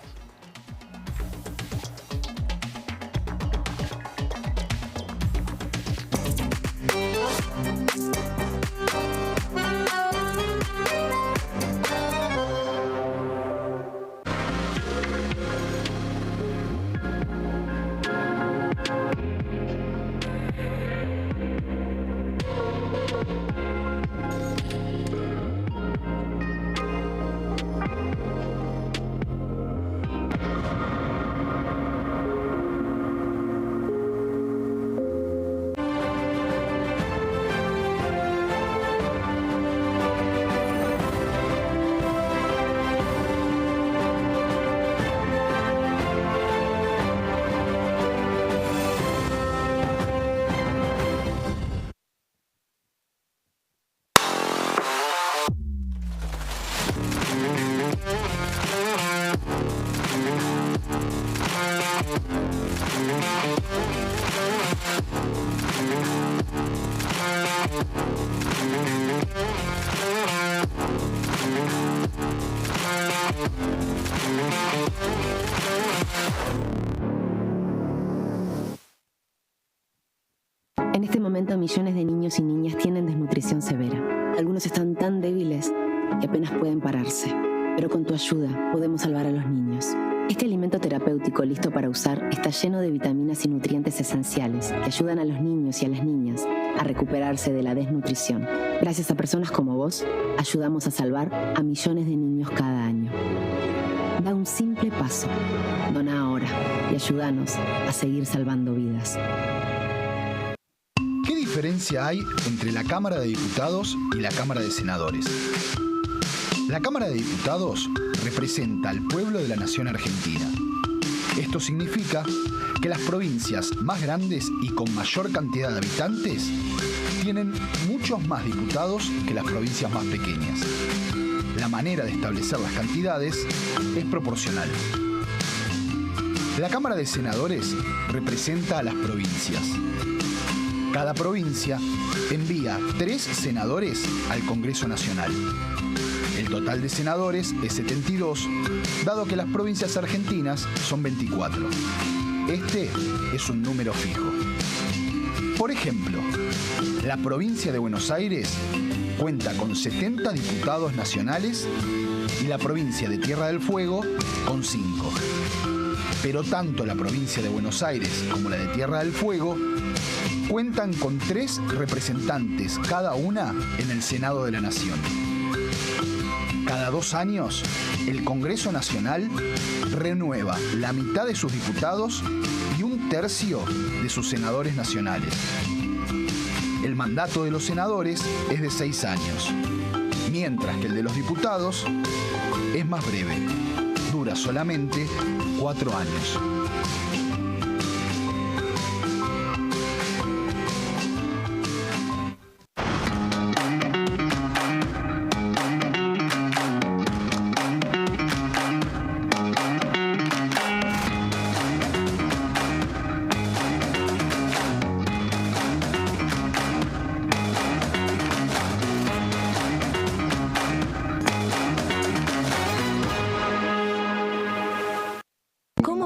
En este momento, millones de niños y niñas tienen desnutrición severa. Algunos están tan débiles que apenas pueden pararse. Pero con tu ayuda podemos salvar a los niños. Este alimento terapéutico listo para usar está lleno de vitaminas y nutrientes esenciales que ayudan a los niños y a las niñas a recuperarse de la desnutrición. Gracias a personas como vos, ayudamos a salvar a millones de niños cada año. Da un simple paso. Dona ahora y ayúdanos a seguir salvando vidas. ¿Qué diferencia hay entre la Cámara de Diputados y la Cámara de Senadores? La Cámara de Diputados representa al pueblo de la nación argentina. Esto significa que las provincias más grandes y con mayor cantidad de habitantes tienen muchos más diputados que las provincias más pequeñas. La manera de establecer las cantidades es proporcional. La Cámara de Senadores representa a las provincias. Cada provincia envía 3 senadores al Congreso Nacional. El total de senadores es 72, dado que las provincias argentinas son 24. Este es un número fijo. Por ejemplo, la provincia de Buenos Aires cuenta con 70 diputados nacionales y la provincia de Tierra del Fuego con 5. Pero tanto la provincia de Buenos Aires como la de Tierra del Fuego cuentan con 3 representantes cada una en el Senado de la Nación. Cada 2 años, el Congreso Nacional renueva la mitad de sus diputados y 1/3 de sus senadores nacionales. El mandato de los senadores es de 6 años, mientras que el de los diputados es más breve, dura solamente 4 años.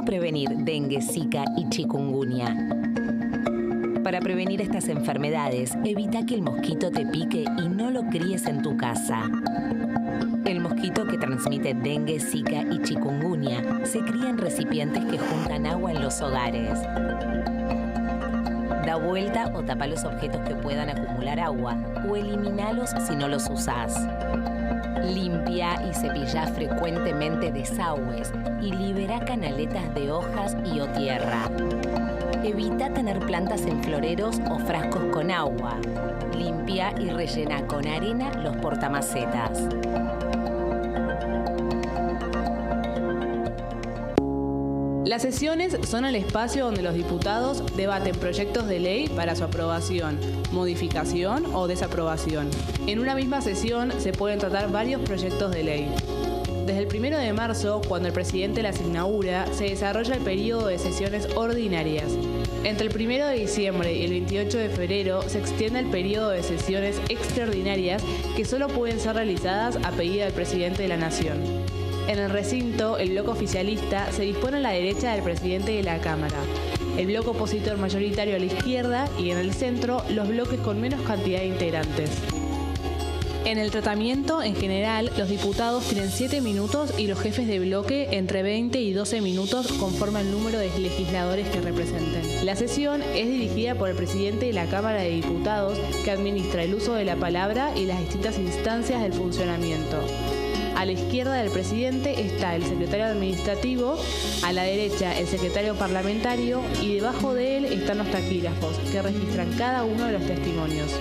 Prevenir dengue, zika y chikungunya. Para prevenir estas enfermedades, evita que el mosquito te pique y no lo críes en tu casa. El mosquito que transmite dengue, zika y chikungunya se cría en recipientes que juntan agua en los hogares. Da vuelta o tapa los objetos que puedan acumular agua o eliminalos si no los usás. Limpia y cepilla frecuentemente desagües y libera canaletas de hojas y o tierra. Evita tener plantas en floreros o frascos con agua. Limpia y rellena con arena los portamacetas. Las sesiones son el espacio donde los diputados debaten proyectos de ley para su aprobación, modificación o desaprobación. En una misma sesión se pueden tratar varios proyectos de ley. Desde el 1 de marzo, cuando el presidente las inaugura, se desarrolla el periodo de sesiones ordinarias. Entre el 1 de diciembre y el 28 de febrero se extiende el periodo de sesiones extraordinarias que solo pueden ser realizadas a pedido del presidente de la Nación. En el recinto, el bloque oficialista se dispone a la derecha del presidente de la Cámara, el bloque opositor mayoritario a la izquierda y en el centro los bloques con menos cantidad de integrantes. En el tratamiento, en general, los diputados tienen 7 minutos y los jefes de bloque entre 20 y 12 minutos conforme al número de legisladores que representen. La sesión es dirigida por el presidente de la Cámara de Diputados, que administra el uso de la palabra y las distintas instancias del funcionamiento. A la izquierda del presidente está el secretario administrativo, a la derecha el secretario parlamentario y debajo de él están los taquígrafos, que registran cada uno de los testimonios.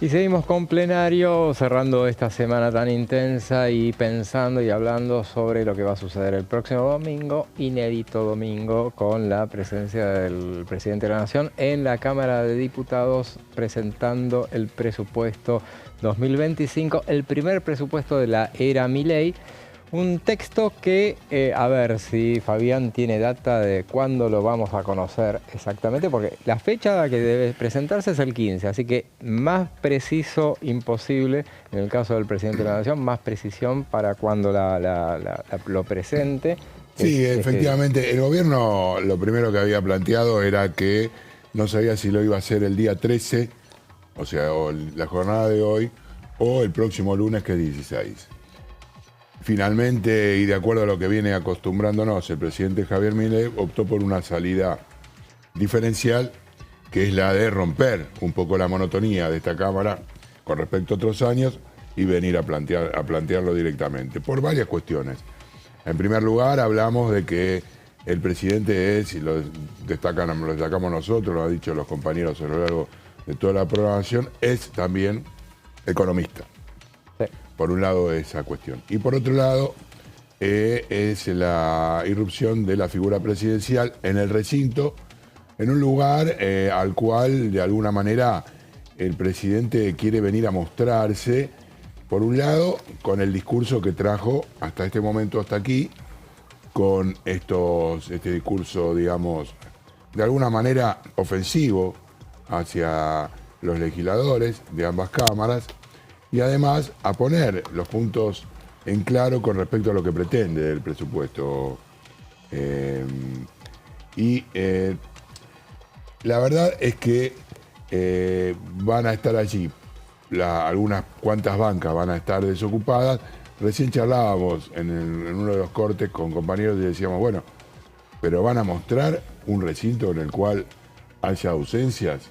Y seguimos con plenario, cerrando esta semana tan intensa y pensando y hablando sobre lo que va a suceder el próximo domingo, inédito domingo, con la presencia del presidente de la Nación en la Cámara de Diputados presentando el presupuesto 2025, el primer presupuesto de la era Milei. Un texto que, a ver si Fabián tiene data de cuándo lo vamos a conocer exactamente, porque la fecha que debe presentarse es el 15, así que más preciso imposible, en el caso del presidente de la Nación, más precisión para cuando lo presente. Sí, efectivamente, el gobierno lo primero que había planteado era que no sabía si lo iba a hacer el día 13, o sea, o la jornada de hoy, o el próximo lunes, que es 16. Finalmente, y de acuerdo a lo que viene acostumbrándonos, el presidente Javier Milei optó por una salida diferencial, que es la de romper un poco la monotonía de esta Cámara con respecto a otros años y venir a plantearlo directamente, por varias cuestiones. En primer lugar, hablamos de que el presidente es, y lo destacamos nosotros, lo han dicho los compañeros a lo largo de toda la programación, es también economista. Sí. Por un lado, esa cuestión. Y por otro lado, es la irrupción de la figura presidencial en el recinto, en un lugar al cual, de alguna manera, el presidente quiere venir a mostrarse, por un lado, con el discurso que trajo hasta este momento, hasta aquí, con este discurso, digamos, de alguna manera ofensivo hacia los legisladores de ambas cámaras, y además a poner los puntos en claro con respecto a lo que pretende el presupuesto. La verdad es que van a estar allí, algunas cuantas bancas van a estar desocupadas. Recién charlábamos en uno de los cortes con compañeros y decíamos, bueno, pero van a mostrar un recinto en el cual haya ausencias.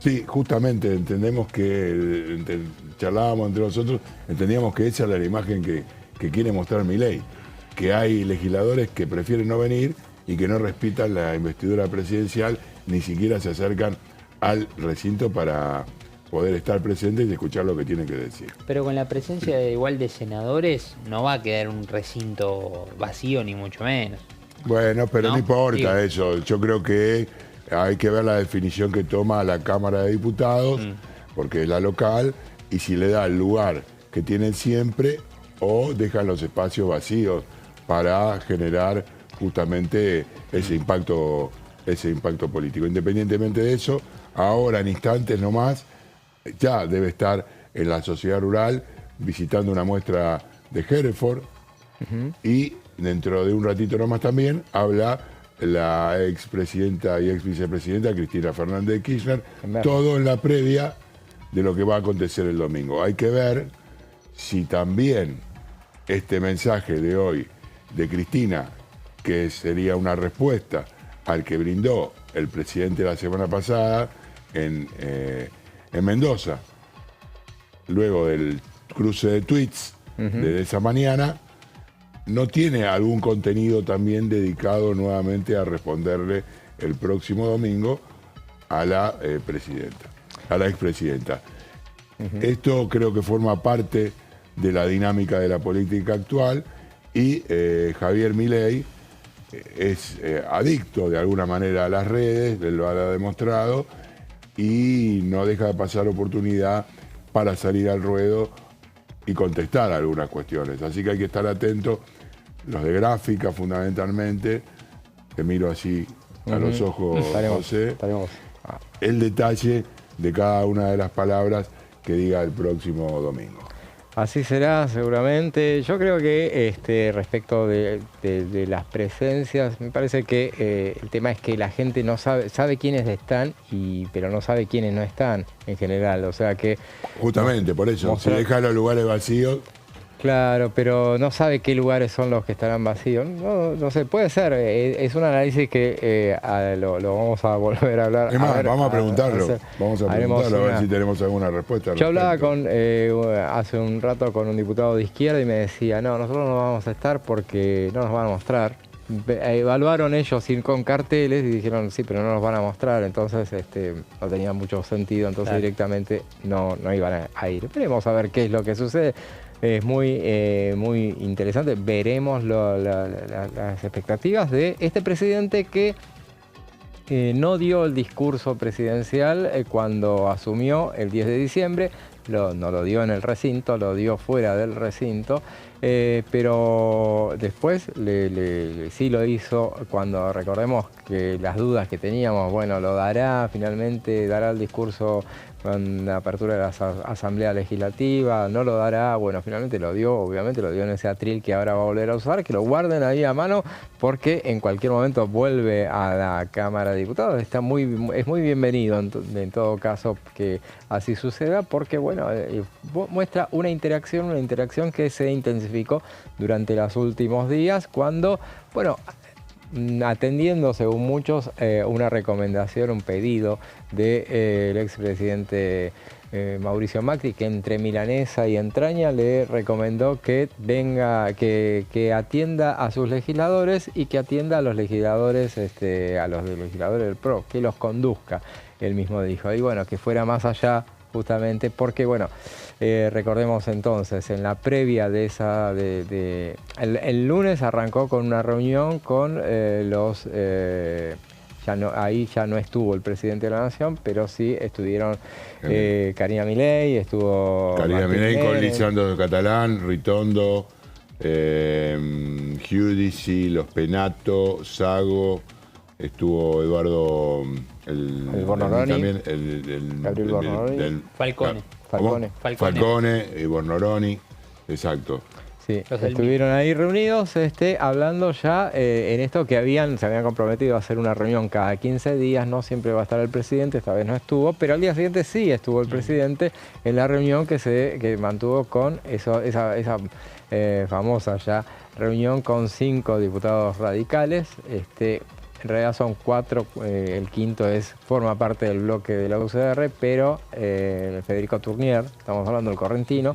Sí, justamente entendemos que, charlábamos entre nosotros, entendíamos que esa era la imagen que quiere mostrar Milei, que hay legisladores que prefieren no venir y que no respetan la investidura presidencial, ni siquiera se acercan al recinto para poder estar presentes y escuchar lo que tienen que decir. Pero con la presencia igual de senadores no va a quedar un recinto vacío, ni mucho menos. Bueno, pero no importa eso. Yo creo que hay que ver la definición que toma la Cámara de Diputados, porque es la local, y si le da el lugar que tienen siempre o dejan los espacios vacíos para generar justamente ese impacto político. Independientemente de eso, ahora en instantes nomás, ya debe estar en la sociedad rural visitando una muestra de Hereford, y dentro de un ratito nomás también habla la expresidenta y ex vicepresidenta Cristina Fernández de Kirchner, todo en la previa de lo que va a acontecer el domingo. Hay que ver si también este mensaje de hoy de Cristina, que sería una respuesta al que brindó el presidente la semana pasada en Mendoza, luego del cruce de tweets de esa mañana, no tiene algún contenido también dedicado nuevamente a responderle el próximo domingo a la expresidenta. Esto creo que forma parte de la dinámica de la política actual y Javier Milei es adicto de alguna manera a las redes, él lo ha demostrado, y no deja de pasar oportunidad para salir al ruedo y contestar algunas cuestiones. Así que hay que estar atentos, los de gráfica fundamentalmente, te miro así a los ojos, José, el detalle de cada una de las palabras que diga el próximo domingo. Así será seguramente. Yo creo que respecto de las presencias, me parece que el tema es que la gente no sabe quiénes están, pero no sabe quiénes no están en general. O sea que... Justamente, por eso, si deja los lugares vacíos... Claro, pero no sabe qué lugares son los que estarán vacíos. No sé, puede ser. Es un análisis que lo vamos a volver a hablar. Es más, vamos a preguntarlo. A ver si tenemos alguna respuesta. Yo hablaba hace un rato con un diputado de izquierda y me decía, no, nosotros no vamos a estar porque no nos van a mostrar. Evaluaron ellos con carteles y dijeron, sí, pero no nos van a mostrar. Entonces no tenía mucho sentido, entonces directamente no iban a ir. Veremos a ver qué es lo que sucede. Es muy interesante. Veremos las expectativas de este presidente que no dio el discurso presidencial cuando asumió el 10 de diciembre. No lo dio en el recinto, lo dio fuera del recinto. Pero después sí lo hizo cuando, recordemos que las dudas que teníamos, bueno, lo dará, finalmente dará el discurso con la apertura de la Asamblea Legislativa, no lo dará, bueno, finalmente lo dio, obviamente lo dio en ese atril que ahora va a volver a usar, que lo guarden ahí a mano porque en cualquier momento vuelve a la Cámara de Diputados. Es muy bienvenido en todo caso que así suceda porque, bueno, muestra una interacción que se intensificó durante los últimos días cuando, bueno, atendiendo según muchos una recomendación, un pedido del expresidente Mauricio Macri, que entre milanesa y entraña le recomendó que que atienda a sus legisladores y que atienda a los legisladores, legisladores del PRO, que los conduzca, él mismo dijo. Y bueno, que fuera más allá justamente porque, bueno, recordemos entonces, en la previa de esa... el lunes arrancó con una reunión con ahí ya no estuvo el presidente de la Nación, pero sí estuvieron Karina Milei, estuvo... Karina Milei con Lisandro Catalán, Ritondo, Giudici, Los Penato, Sago, estuvo Eduardo... el Bornoroni, también Gabriel Bornoroni, Falcone y Bornoroni, exacto. Sí, estuvieron ahí reunidos hablando ya en esto que se habían comprometido a hacer una reunión cada 15 días, no siempre va a estar el presidente, esta vez no estuvo, pero al día siguiente sí estuvo el presidente en la reunión que mantuvo con esa famosa ya reunión con 5 diputados radicales. En realidad son 4, el quinto forma parte del bloque de la UCR, pero Federico Tournier, estamos hablando del correntino,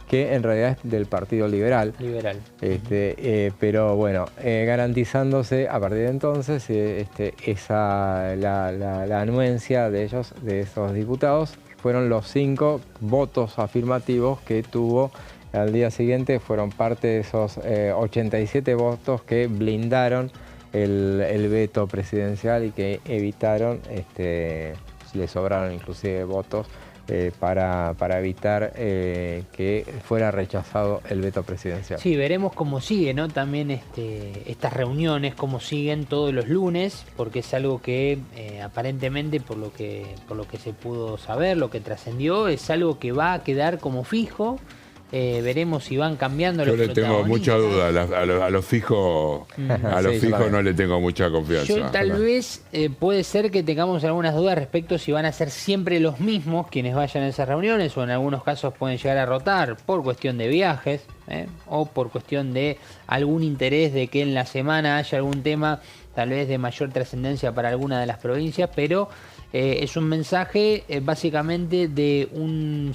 que en realidad es del Partido Liberal. Pero bueno, garantizándose a partir de entonces la anuencia de esos diputados, fueron los 5 votos afirmativos que tuvo al día siguiente, fueron parte de esos 87 votos que blindaron el veto presidencial y que evitaron, le sobraron inclusive votos para evitar que fuera rechazado el veto presidencial. Sí, veremos cómo sigue, ¿no? También estas reuniones, cómo siguen todos los lunes, porque es algo que aparentemente, por lo que se pudo saber, lo que trascendió, es algo que va a quedar como fijo. Veremos si van cambiando los protagonistas. Yo le tengo mucha duda, a los fijos no le tengo mucha confianza. Yo tal vez puede ser que tengamos algunas dudas respecto si van a ser siempre los mismos quienes vayan a esas reuniones, o en algunos casos pueden llegar a rotar por cuestión de viajes, o por cuestión de algún interés de que en la semana haya algún tema tal vez de mayor trascendencia para alguna de las provincias, pero es un mensaje básicamente de un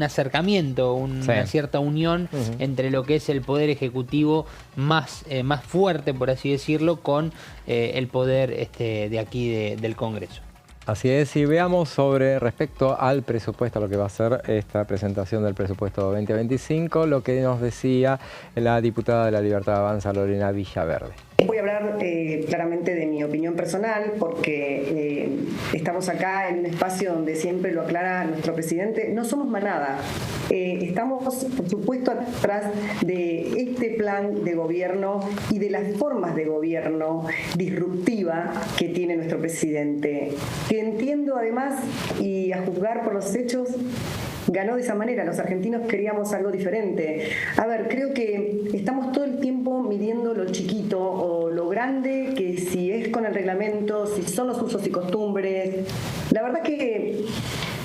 acercamiento, una cierta unión entre lo que es el poder ejecutivo más fuerte, por así decirlo, con el poder de aquí del Congreso. Así es, y veamos respecto al presupuesto, lo que va a ser esta presentación del presupuesto 2025, lo que nos decía la diputada de La Libertad Avanza, Lorena Villaverde. Voy a hablar claramente de mi opinión personal porque estamos acá en un espacio donde siempre lo aclara nuestro presidente. No somos manada. Estamos, por supuesto, atrás de este plan de gobierno y de las formas de gobierno disruptiva que tiene nuestro presidente. Que entiendo además, y a juzgar por los hechos, ganó de esa manera. Los argentinos queríamos algo diferente. A ver, creo que estamos todo el tiempo midiendo lo chiquito o lo grande, que si es con el reglamento, si son los usos y costumbres. La verdad que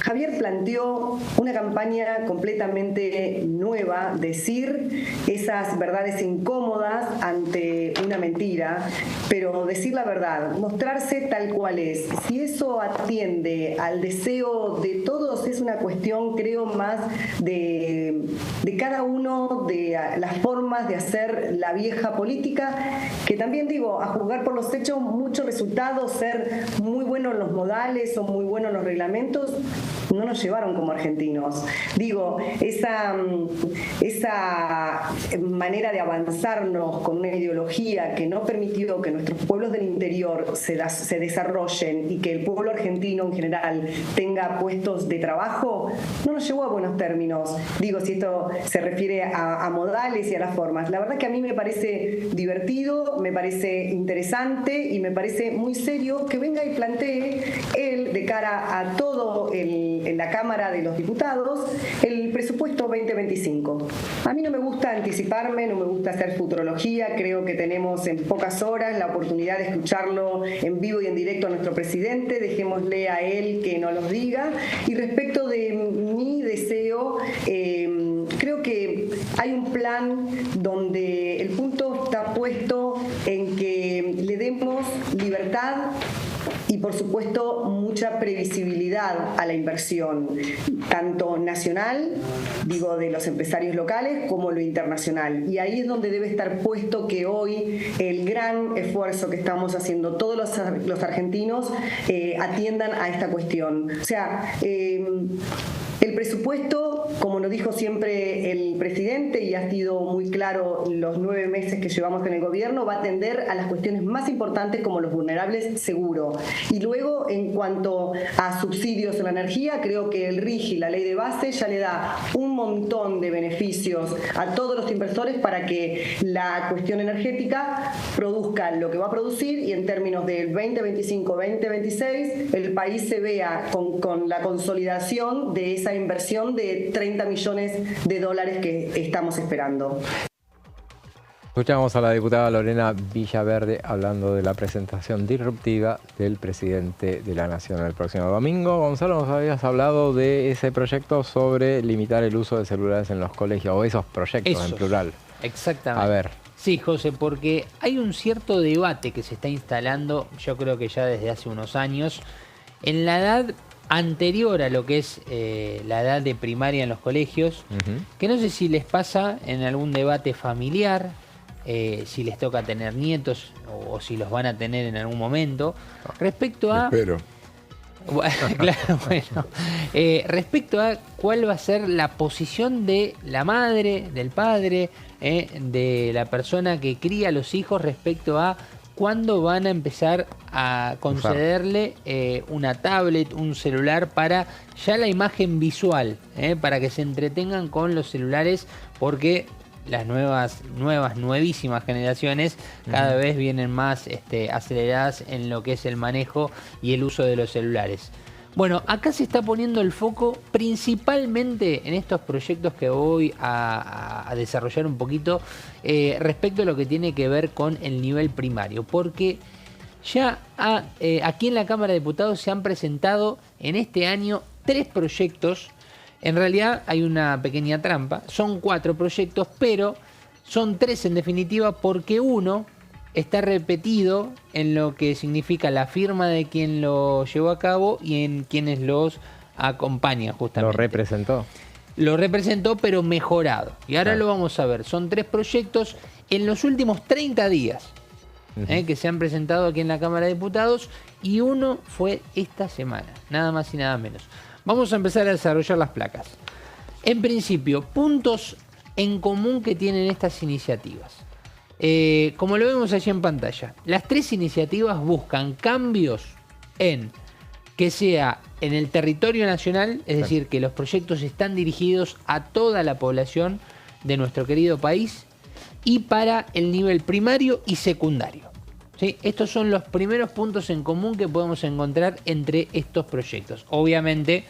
Javier planteó una campaña completamente nueva, decir esas verdades incómodas ante una mentira, pero decir la verdad, mostrarse tal cual es. Si eso atiende al deseo de todos, es una cuestión, creo, más de cada uno, de las formas de hacer la vieja política, que también digo, a juzgar por los hechos, muchos resultados, ser muy buenos los modales o muy buenos los reglamentos, no nos llevaron como argentinos. Digo, esa manera de avanzarnos con una ideología que no permitió que nuestros pueblos del interior se desarrollen y que el pueblo argentino en general tenga puestos de trabajo, no nos llevó a buenos términos. Digo, si esto se refiere a modales y a las formas. La verdad que a mí me parece divertido, me parece interesante y me parece muy serio que venga y plantee él, de cara a todo en la Cámara de los Diputados, el presupuesto 2025. A mí no me gusta anticiparme, no me gusta hacer futurología, creo que tenemos en pocas horas la oportunidad de escucharlo en vivo y en directo a nuestro presidente, dejémosle a él que nos los diga. Y respecto de mi deseo, creo que hay un plan donde el punto está puesto en que le demos libertad y, por supuesto, mucha previsibilidad a la inversión, tanto nacional, digo, de los empresarios locales, como lo internacional. Y ahí es donde debe estar puesto que hoy el gran esfuerzo que estamos haciendo todos los argentinos atiendan a esta cuestión. O sea, el presupuesto, como nos dijo siempre el presidente, y ha sido muy claro los 9 meses que llevamos en el gobierno, va a atender a las cuestiones más importantes como los vulnerables, seguro. Y luego, en cuanto a subsidios en la energía, creo que el RIGI, la ley de base, ya le da un montón de beneficios a todos los inversores para que la cuestión energética produzca lo que va a producir, y en términos del 2025-2026 el país se vea con la consolidación de esa inversión de 30 millones de dólares que estamos esperando. Escuchamos a la diputada Lorena Villaverde hablando de la presentación disruptiva del presidente de la Nación el próximo domingo. Gonzalo, nos habías hablado de ese proyecto sobre limitar el uso de celulares en los colegios, o esos proyectos en plural. Exactamente. A ver. Sí, José, porque hay un cierto debate que se está instalando, yo creo que ya desde hace unos años, en la edad anterior a lo que es la edad de primaria en los colegios, que no sé si les pasa en algún debate familiar, si les toca tener nietos o si los van a tener en algún momento, respecto a... Espero. Claro, bueno. Respecto a cuál va a ser la posición de la madre, del padre, de la persona que cría a los hijos respecto a cuándo van a empezar a concederle una tablet, un celular, para ya la imagen visual, para que se entretengan con los celulares, porque las nuevísimas generaciones cada vez vienen más aceleradas en lo que es el manejo y el uso de los celulares. Bueno, acá se está poniendo el foco principalmente en estos proyectos que voy a desarrollar un poquito respecto a lo que tiene que ver con el nivel primario, porque ya aquí en la Cámara de Diputados se han presentado en este año 3 proyectos. En realidad hay una pequeña trampa, son 4 proyectos, pero son 3 en definitiva, porque uno está repetido en lo que significa la firma de quien lo llevó a cabo y en quienes los acompañan justamente. Lo representó, pero mejorado. Y ahora lo vamos a ver. Son 3 proyectos en los últimos 30 días que se han presentado aquí en la Cámara de Diputados, y uno fue esta semana, nada más y nada menos. Vamos a empezar a desarrollar las placas. En principio, puntos en común que tienen estas iniciativas. Como lo vemos allí en pantalla, las 3 iniciativas buscan cambios en que sea en el territorio nacional, es decir, que los proyectos están dirigidos a toda la población de nuestro querido país, y para el nivel primario y secundario. ¿Sí? Estos son los primeros puntos en común que podemos encontrar entre estos proyectos. Obviamente,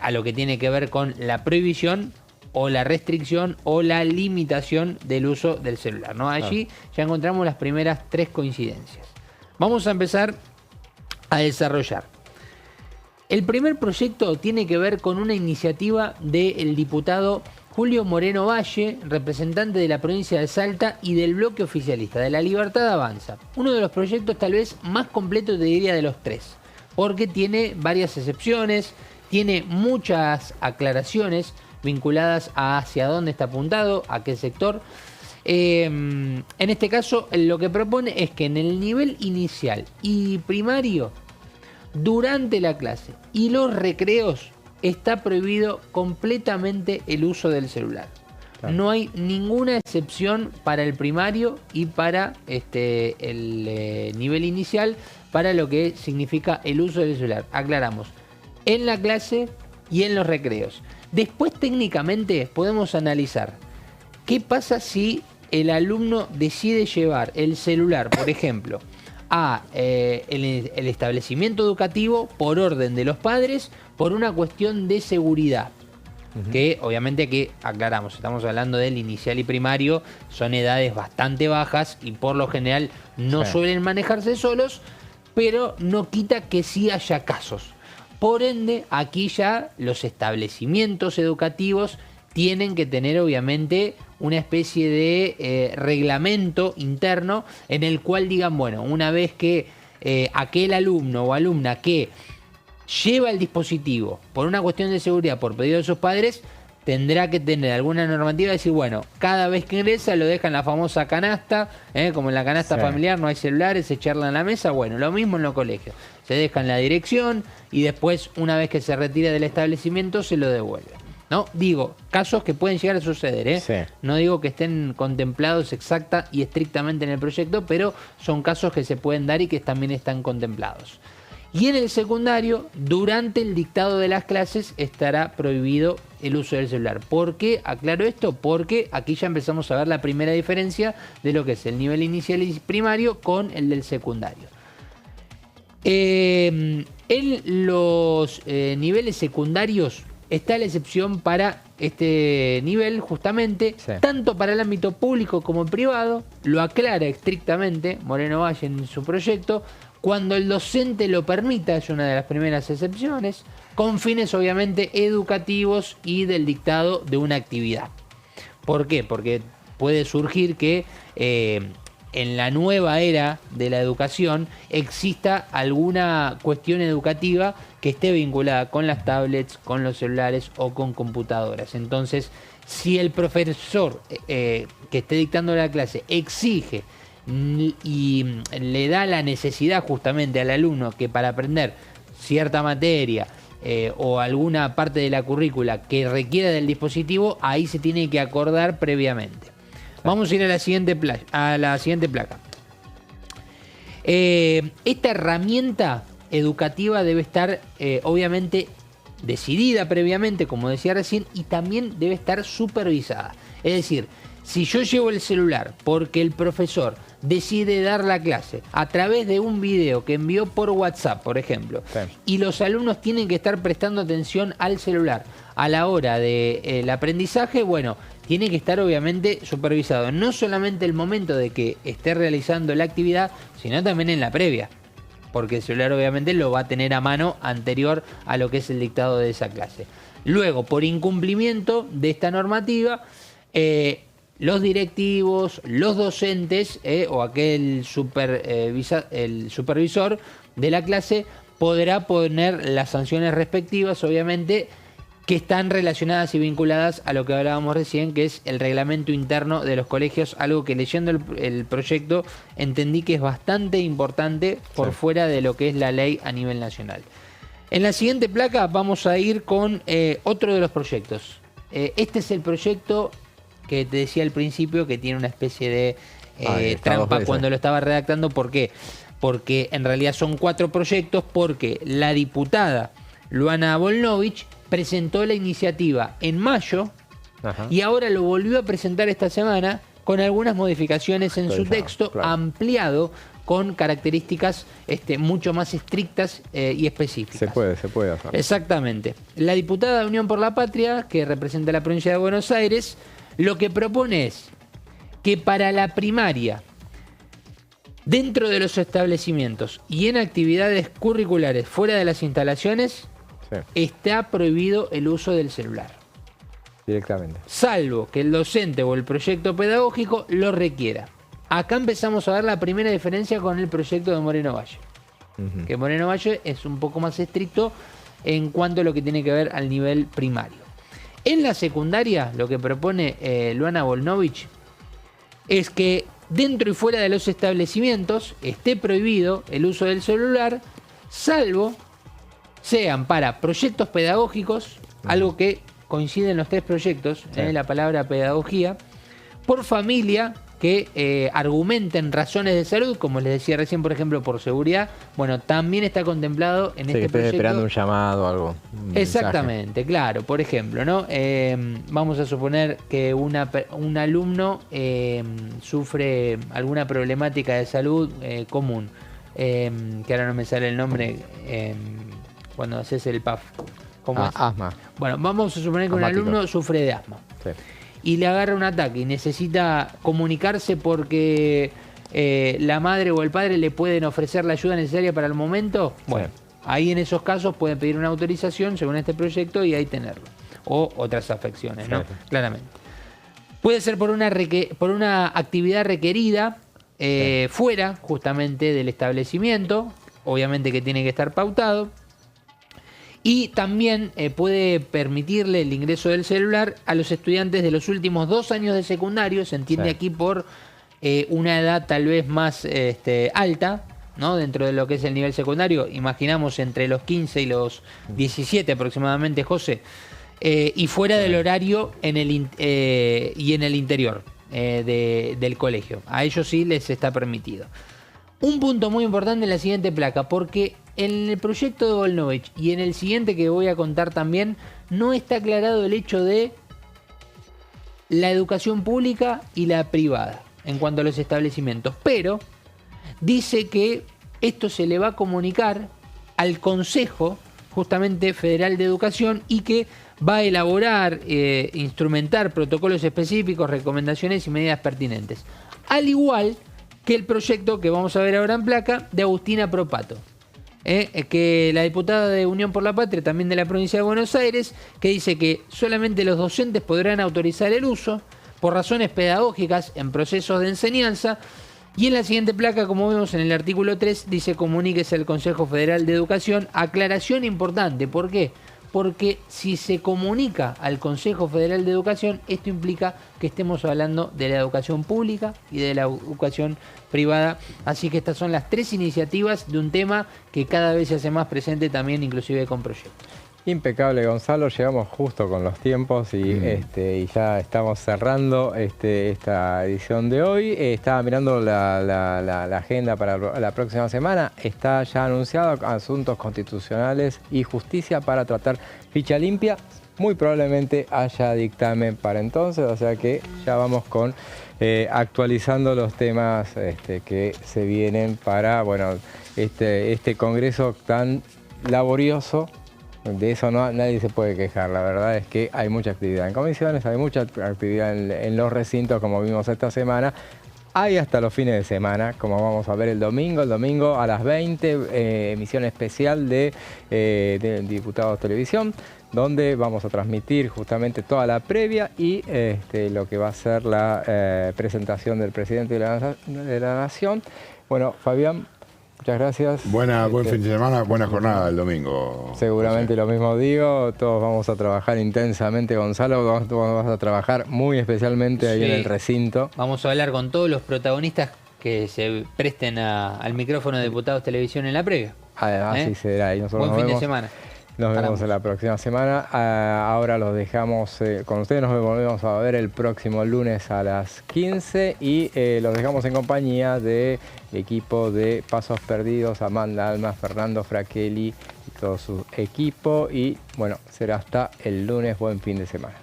a lo que tiene que ver con la prohibición o la restricción o la limitación del uso del celular, ¿no? Allí ya encontramos las primeras 3 coincidencias. Vamos a empezar a desarrollar. El primer proyecto tiene que ver con una iniciativa del diputado Julio Moreno Valle, representante de la provincia de Salta y del bloque oficialista, de La Libertad Avanza. Uno de los proyectos tal vez más completos, te diría, de los 3, porque tiene varias excepciones, tiene muchas aclaraciones vinculadas a hacia dónde está apuntado, a qué sector. En este caso, lo que propone es que en el nivel inicial y primario, durante la clase y los recreos, está prohibido completamente el uso del celular. No hay ninguna excepción para el primario y para el nivel inicial para lo que significa el uso del celular. Aclaramos, en la clase y en los recreos. Después, técnicamente, podemos analizar qué pasa si el alumno decide llevar el celular, por ejemplo, a el establecimiento educativo por orden de los padres, por una cuestión de seguridad. Que obviamente, que aclaramos, estamos hablando del inicial y primario, son edades bastante bajas y por lo general no suelen manejarse solos, pero no quita que sí haya casos. Por ende, aquí ya los establecimientos educativos tienen que tener obviamente una especie de reglamento interno en el cual digan, bueno, una vez que aquel alumno o alumna que lleva el dispositivo por una cuestión de seguridad, por pedido de sus padres, tendrá que tener alguna normativa de decir, bueno, cada vez que ingresa lo deja en la famosa canasta, como en la canasta familiar no hay celulares, se charla en la mesa, bueno, lo mismo en los colegios. Se deja en la dirección y después, una vez que se retira del establecimiento, se lo devuelve. ¿No? Digo, casos que pueden llegar a suceder, No digo que estén contemplados exacta y estrictamente en el proyecto, pero son casos que se pueden dar y que también están contemplados. Y en el secundario, durante el dictado de las clases, estará prohibido el uso del celular. ¿Por qué aclaro esto? Porque aquí ya empezamos a ver la primera diferencia de lo que es el nivel inicial y primario con el del secundario. En los niveles secundarios está la excepción para este nivel, justamente, tanto para el ámbito público como privado. Lo aclara estrictamente Moreno Valle en su proyecto, cuando el docente lo permita, es una de las primeras excepciones, con fines obviamente educativos y del dictado de una actividad. ¿Por qué? Porque puede surgir que en la nueva era de la educación exista alguna cuestión educativa que esté vinculada con las tablets, con los celulares o con computadoras. Entonces, si el profesor que esté dictando la clase exige y le da la necesidad justamente al alumno que para aprender cierta materia o alguna parte de la currícula que requiera del dispositivo, ahí se tiene que acordar previamente. Vamos a ir a la siguiente placa. Esta herramienta educativa debe estar obviamente decidida previamente, como decía recién, y también debe estar supervisada. Es decir, si yo llevo el celular porque el profesor decide dar la clase a través de un video que envió por WhatsApp, por ejemplo, y los alumnos tienen que estar prestando atención al celular a la hora del aprendizaje, bueno, tiene que estar obviamente supervisado, no solamente el momento de que esté realizando la actividad, sino también en la previa, porque el celular obviamente lo va a tener a mano anterior a lo que es el dictado de esa clase. Luego, por incumplimiento de esta normativa, los directivos, los docentes o aquel el supervisor de la clase podrá poner las sanciones respectivas, obviamente, que están relacionadas y vinculadas a lo que hablábamos recién, que es el reglamento interno de los colegios, algo que leyendo el proyecto entendí que es bastante importante por fuera de lo que es la ley a nivel nacional. En la siguiente placa vamos a ir con otro de los proyectos. Este es el proyecto que te decía al principio, que tiene una especie de trampa cuando lo estaba redactando. ¿Por qué? Porque en realidad son 4 proyectos, porque la diputada Luana Volnovich presentó la iniciativa en mayo y ahora lo volvió a presentar esta semana con algunas modificaciones en su texto, ampliado con características mucho más estrictas y específicas. Se puede hacer. Exactamente. La diputada de Unión por la Patria, que representa la provincia de Buenos Aires, lo que propone es que para la primaria, dentro de los establecimientos y en actividades curriculares fuera de las instalaciones, está prohibido el uso del celular. Directamente. Salvo que el docente o el proyecto pedagógico lo requiera. Acá empezamos a ver la primera diferencia con el proyecto de Moreno Valle. Que Moreno Valle es un poco más estricto en cuanto a lo que tiene que ver al nivel primario. En la secundaria, lo que propone Luana Volnovich es que dentro y fuera de los establecimientos esté prohibido el uso del celular, salvo sean para proyectos pedagógicos, algo que coincide en los 3 proyectos, la palabra pedagogía, por familia, que argumenten razones de salud, como les decía recién, por ejemplo, por seguridad. Bueno, también está contemplado en este proyecto. Esperando un llamado o algo. Exactamente, mensaje. Claro. Por ejemplo, ¿no? Vamos a suponer que un alumno sufre alguna problemática de salud común, que ahora no me sale el nombre, cuando haces el PAF. ¿Cómo es? Asma. Bueno, vamos a suponer que un alumno sufre de asma. Sí. Y le agarra un ataque y necesita comunicarse porque la madre o el padre le pueden ofrecer la ayuda necesaria para el momento. Bueno, ahí en esos casos pueden pedir una autorización según este proyecto y ahí tenerlo. O otras afecciones, ¿no? Claramente. Puede ser por una actividad requerida fuera justamente del establecimiento, obviamente que tiene que estar pautado. Y también puede permitirle el ingreso del celular a los estudiantes de los últimos 2 años de secundario, se entiende aquí por una edad tal vez más alta, ¿no? Dentro de lo que es el nivel secundario, imaginamos entre los 15 y los 17 aproximadamente, José, y fuera del horario y en el interior del colegio. A ellos sí les está permitido. Un punto muy importante en la siguiente placa, porque en el proyecto de Volnovich y en el siguiente que voy a contar también, no está aclarado el hecho de la educación pública y la privada en cuanto a los establecimientos. Pero dice que esto se le va a comunicar al Consejo justamente Federal de Educación y que va a elaborar, instrumentar protocolos específicos, recomendaciones y medidas pertinentes. Al igual que el proyecto que vamos a ver ahora en placa de Agustina Propato, que la diputada de Unión por la Patria, también de la provincia de Buenos Aires, que dice que solamente los docentes podrán autorizar el uso por razones pedagógicas en procesos de enseñanza. Y en la siguiente placa, como vemos en el artículo 3, dice comuníquese al Consejo Federal de Educación. Aclaración importante, ¿por qué? Porque si se comunica al Consejo Federal de Educación, esto implica que estemos hablando de la educación pública y de la educación privada. Así que estas son las 3 iniciativas de un tema que cada vez se hace más presente también, inclusive con proyectos. Impecable, Gonzalo, llegamos justo con los tiempos y ya estamos cerrando esta edición de hoy. Estaba mirando la agenda para la próxima semana. Está ya anunciado asuntos constitucionales y justicia para tratar ficha limpia. Muy probablemente haya dictamen para entonces, o sea que ya vamos con actualizando los temas que se vienen para este congreso tan laborioso. De eso nadie se puede quejar, la verdad es que hay mucha actividad en comisiones, hay mucha actividad en los recintos como vimos esta semana, hay hasta los fines de semana, como vamos a ver el domingo a las 20, emisión especial de Diputados Televisión, donde vamos a transmitir justamente toda la previa y lo que va a ser la presentación del presidente de la Nación. Bueno, Fabián, muchas gracias. Buen fin de semana, buena jornada el domingo. Seguramente lo mismo digo, todos vamos a trabajar intensamente, Gonzalo, vamos a trabajar muy especialmente ahí en el recinto. Vamos a hablar con todos los protagonistas que se presten al micrófono de Diputados Televisión en la previa. Además, así será. Y nosotros buen fin de semana. Nos vemos en la próxima semana. Ahora los dejamos con ustedes. Nos volvemos a ver el próximo lunes a las 15 y los dejamos en compañía del equipo de Pasos Perdidos, Amanda Alma, Fernando Fraquelli y todo su equipo. Y bueno, será hasta el lunes. Buen fin de semana.